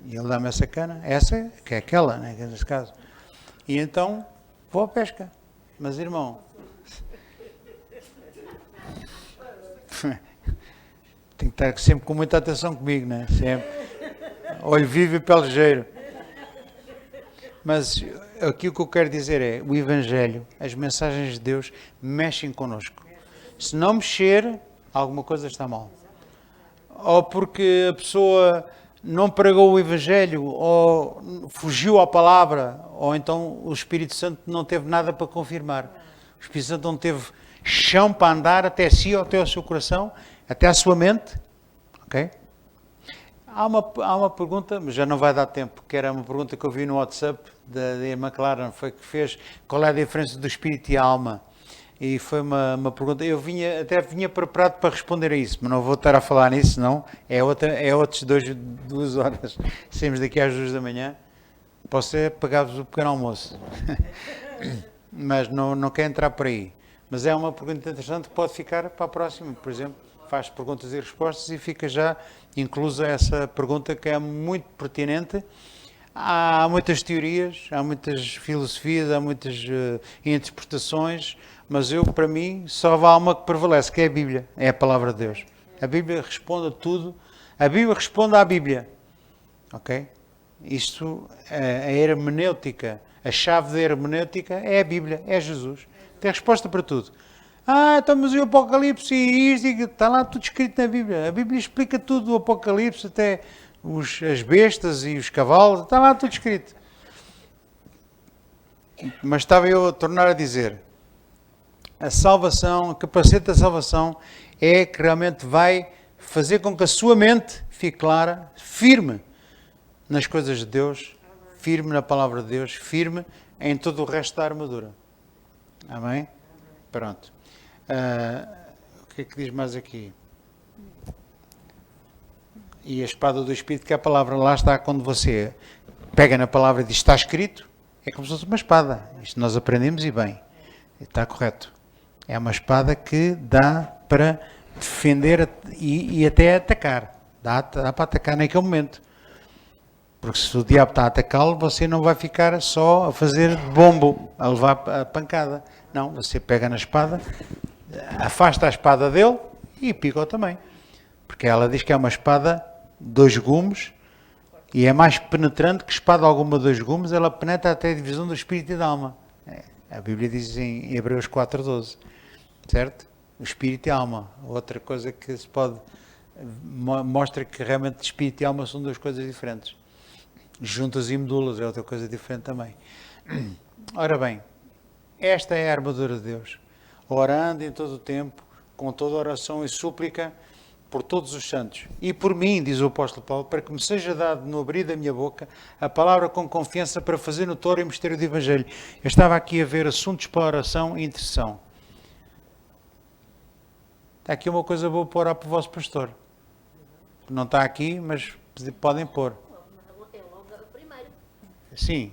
E ele dá-me essa cana, essa que é aquela, né, que é nesse caso. E então vou à pesca. Mas irmão, tem que estar sempre com muita atenção comigo, né? Sempre. Olho vivo e pé ligeiro. Mas aqui o que eu quero dizer é, o Evangelho, as mensagens de Deus mexem connosco. Se não mexer, alguma coisa está mal. Ou porque a pessoa não pregou o Evangelho, ou fugiu à palavra, ou então o Espírito Santo não teve nada para confirmar. O Espírito Santo não teve chão para andar até si, até ao seu coração, até à sua mente. Ok? Há uma pergunta, mas já não vai dar tempo, que era uma pergunta que eu vi no WhatsApp da irmã Clara, foi que fez, qual é a diferença do espírito e a alma? E foi uma pergunta, eu até vinha preparado para responder a isso, mas não vou estar a falar nisso, não, é outras 2 horas, saímos daqui às 2 da manhã, posso pagar-vos o pequeno almoço, mas não quero entrar por aí. Mas é uma pergunta interessante que pode ficar para a próxima, por exemplo, faz perguntas e respostas e fica já inclusa essa pergunta que é muito pertinente. Há muitas teorias, há muitas filosofias, há muitas interpretações, mas para mim, só há uma que prevalece, que é a Bíblia, é a Palavra de Deus. A Bíblia responde a tudo, a Bíblia responde à Bíblia, ok? Isto, a hermenêutica, a chave da hermenêutica é a Bíblia, é Jesus. Tem resposta para tudo. Então, mas o Apocalipse e isto, está lá tudo escrito na Bíblia. A Bíblia explica tudo, o Apocalipse, até as bestas e os cavalos, está lá tudo escrito. Mas estava eu a tornar a dizer, a salvação, a capacete da salvação é que realmente vai fazer com que a sua mente fique clara, firme nas coisas de Deus, firme na palavra de Deus, firme em todo o resto da armadura. Amém? Pronto. O que é que diz mais aqui? E a espada do Espírito, que é a palavra, lá está, quando você pega na palavra e diz está escrito, é como se fosse uma espada. Isto nós aprendemos e bem, está correto. É uma espada que dá para defender e até atacar. Dá para atacar naquele momento. Porque se o diabo está a atacá-lo, você não vai ficar só a fazer bombo, a levar a pancada. Não, você pega na espada, afasta a espada dele e pica-o também. Porque ela diz que é uma espada 2 gumes e é mais penetrante que espada alguma 2 gumes, ela penetra até a divisão do espírito e da alma. A Bíblia diz em Hebreus 4:12, certo? O espírito e a alma. Outra coisa que se pode, mostra que realmente espírito e alma são 2 coisas diferentes. Juntas e medulas é outra coisa diferente também. Ora bem, esta é a armadura de Deus. Orando em todo o tempo, com toda oração e súplica, por todos os santos. E por mim, diz o apóstolo Paulo, para que me seja dado no abrir da minha boca a palavra com confiança para fazer notório o mistério do Evangelho. Eu estava aqui a ver assuntos para oração e intercessão. Está aqui uma coisa boa para orar para o vosso pastor. Não está aqui, mas podem pôr. É logo o primeiro. Sim.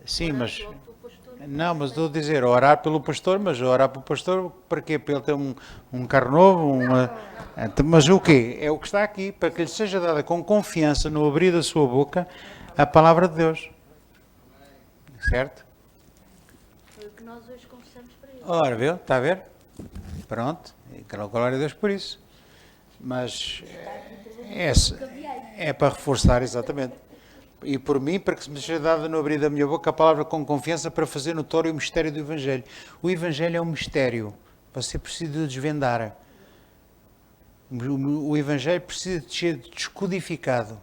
Sim, mas... Não, mas estou a dizer, orar pelo pastor, mas orar pelo pastor para quê? Para ele ter um carro novo? Mas o quê? É o que está aqui, para que lhe seja dada com confiança no abrir da sua boca a palavra de Deus. Certo? Foi o que nós hoje confessamos para ele. Ora, viu? Está a ver? Pronto. E glória a Deus por isso. Mas é para reforçar, exatamente. E por mim, para que se me seja dada no abrir da minha boca a palavra com confiança para fazer notório o mistério do Evangelho. O Evangelho é um mistério. Você precisa de desvendar. O Evangelho precisa de ser descodificado.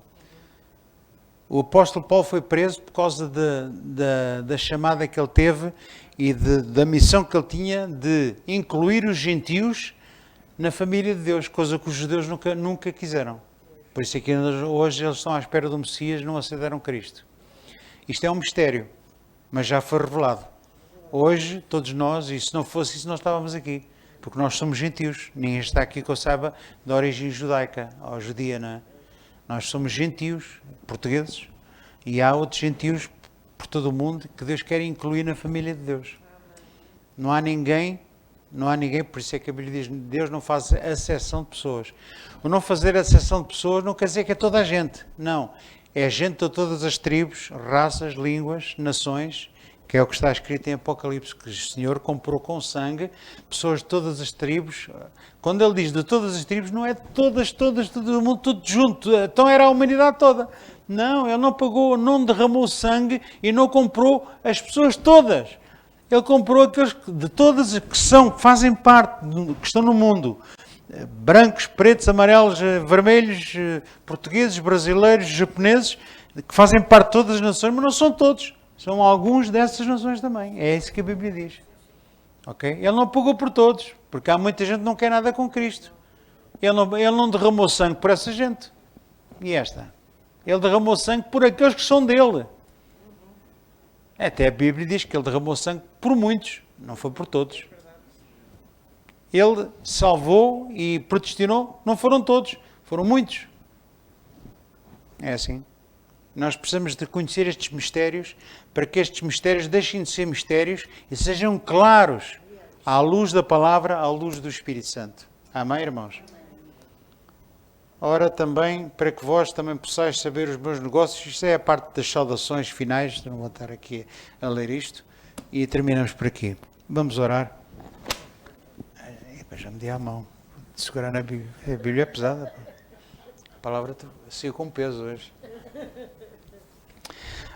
O apóstolo Paulo foi preso por causa da chamada que ele teve e da missão que ele tinha de incluir os gentios na família de Deus, coisa que os judeus nunca quiseram. Por isso é que hoje eles estão à espera do Messias e não aceitaram Cristo. Isto é um mistério, mas já foi revelado. Hoje, todos nós, e se não fosse isso, nós estávamos aqui. Porque nós somos gentios. Ninguém está aqui que eu saiba da origem judaica ou judia, não é? Nós somos gentios, portugueses, e há outros gentios por todo o mundo que Deus quer incluir na família de Deus. Não há ninguém, por isso é que a Bíblia diz, Deus não faz acessão de pessoas. O não fazer acessão de pessoas não quer dizer que é toda a gente. Não. É gente de todas as tribos, raças, línguas, nações, que é o que está escrito em Apocalipse, que o Senhor comprou com sangue pessoas de todas as tribos. Quando ele diz de todas as tribos, não é de todas, todo o mundo, tudo junto. Então era a humanidade toda. Não, ele não pagou, não derramou sangue e não comprou as pessoas todas. Ele comprou aqueles de todas que fazem parte, que estão no mundo. Brancos, pretos, amarelos, vermelhos, portugueses, brasileiros, japoneses, que fazem parte de todas as nações, mas não são todos. São alguns dessas nações também. É isso que a Bíblia diz. Okay? Ele não pagou por todos, porque há muita gente que não quer nada com Cristo. Ele não derramou sangue por essa gente. E esta? Ele derramou sangue por aqueles que são dele. Até a Bíblia diz que ele derramou sangue por muitos, não foi por todos. Ele salvou e predestinou, não foram todos, foram muitos. É assim. Nós precisamos de conhecer estes mistérios para que estes mistérios deixem de ser mistérios e sejam claros à luz da palavra, à luz do Espírito Santo. Amém, irmãos? Ora, também, para que vós também possais saber os meus negócios, isto é a parte das saudações finais, não vou estar aqui a ler isto, e terminamos por aqui. Vamos orar. Já me dei a mão de segurar na Bíblia. A Bíblia é pesada. A palavra saiu com peso hoje.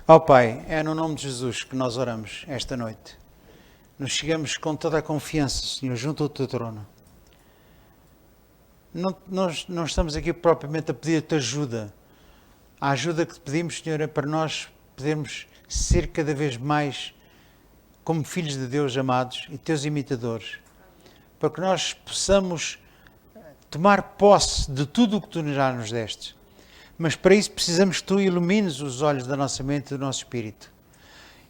Ó Pai, é no nome de Jesus que nós oramos esta noite. Nos chegamos com toda a confiança, Senhor, junto ao Teu trono. Nós não estamos aqui propriamente a pedir a Tua ajuda. A ajuda que te pedimos, Senhor, é para nós podermos ser cada vez mais como filhos de Deus amados e Teus imitadores. Para que nós possamos tomar posse de tudo o que Tu já nos deste. Mas para isso precisamos que Tu ilumines os olhos da nossa mente e do nosso espírito.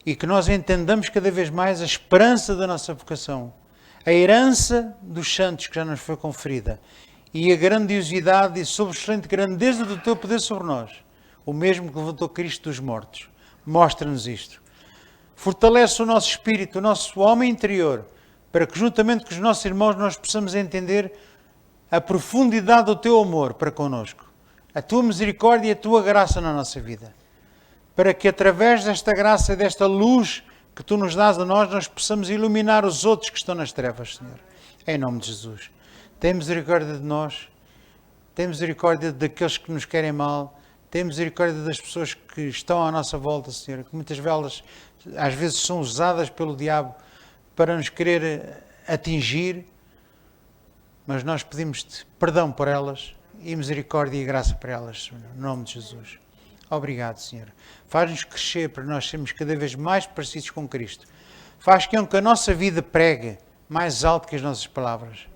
E que nós entendamos cada vez mais a esperança da nossa vocação. A herança dos santos que já nos foi conferida. E a grandiosidade e sobressalente grandeza do Teu poder sobre nós. O mesmo que levantou Cristo dos mortos. Mostra-nos isto. Fortalece o nosso espírito, o nosso homem interior, para que juntamente com os nossos irmãos nós possamos entender a profundidade do Teu amor para connosco, a Tua misericórdia e a Tua graça na nossa vida, para que através desta graça e desta luz que Tu nos dás a nós possamos iluminar os outros que estão nas trevas, Senhor. Em nome de Jesus. Tem misericórdia de nós, tem misericórdia daqueles que nos querem mal, tem misericórdia das pessoas que estão à nossa volta, Senhor, que muitas delas às vezes são usadas pelo diabo para nos querer atingir, mas nós pedimos-te perdão por elas e misericórdia e graça para elas, Senhor, no nome de Jesus. Obrigado, Senhor. Faz-nos crescer para nós sermos cada vez mais parecidos com Cristo. Faz com que a nossa vida pregue mais alto que as nossas palavras.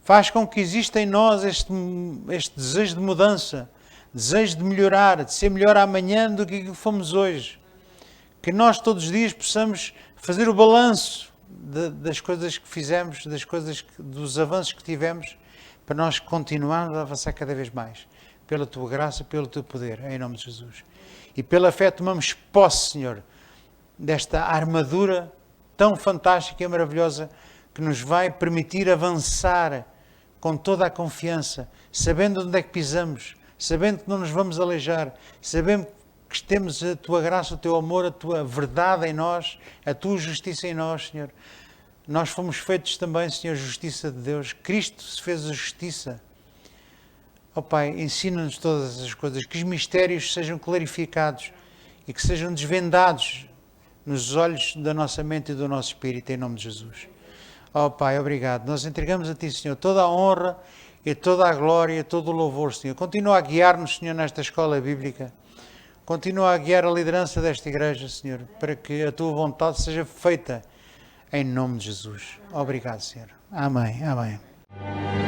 Faz com que exista em nós este desejo de mudança, desejo de melhorar, de ser melhor amanhã do que fomos hoje. Que nós todos os dias possamos fazer o balanço das coisas que fizemos, dos avanços que tivemos, para nós continuarmos a avançar cada vez mais, pela Tua graça, pelo Teu poder, em nome de Jesus. E pela fé tomamos posse, Senhor, desta armadura tão fantástica e maravilhosa que nos vai permitir avançar com toda a confiança, sabendo onde é que pisamos, sabendo que não nos vamos aleijar, sabendo que temos a Tua graça, o Teu amor, a Tua verdade em nós, a Tua justiça em nós, Senhor. Nós fomos feitos também, Senhor, justiça de Deus. Cristo se fez a justiça. Ó Pai, ensina-nos todas as coisas, que os mistérios sejam clarificados e que sejam desvendados nos olhos da nossa mente e do nosso espírito, em nome de Jesus. Ó Pai, obrigado. Nós entregamos a Ti, Senhor, toda a honra e toda a glória, todo o louvor, Senhor. Continua a guiar-nos, Senhor, nesta escola bíblica. Continua a guiar a liderança desta igreja, Senhor, para que a tua vontade seja feita em nome de Jesus. Obrigado, Senhor. Amém. Amém.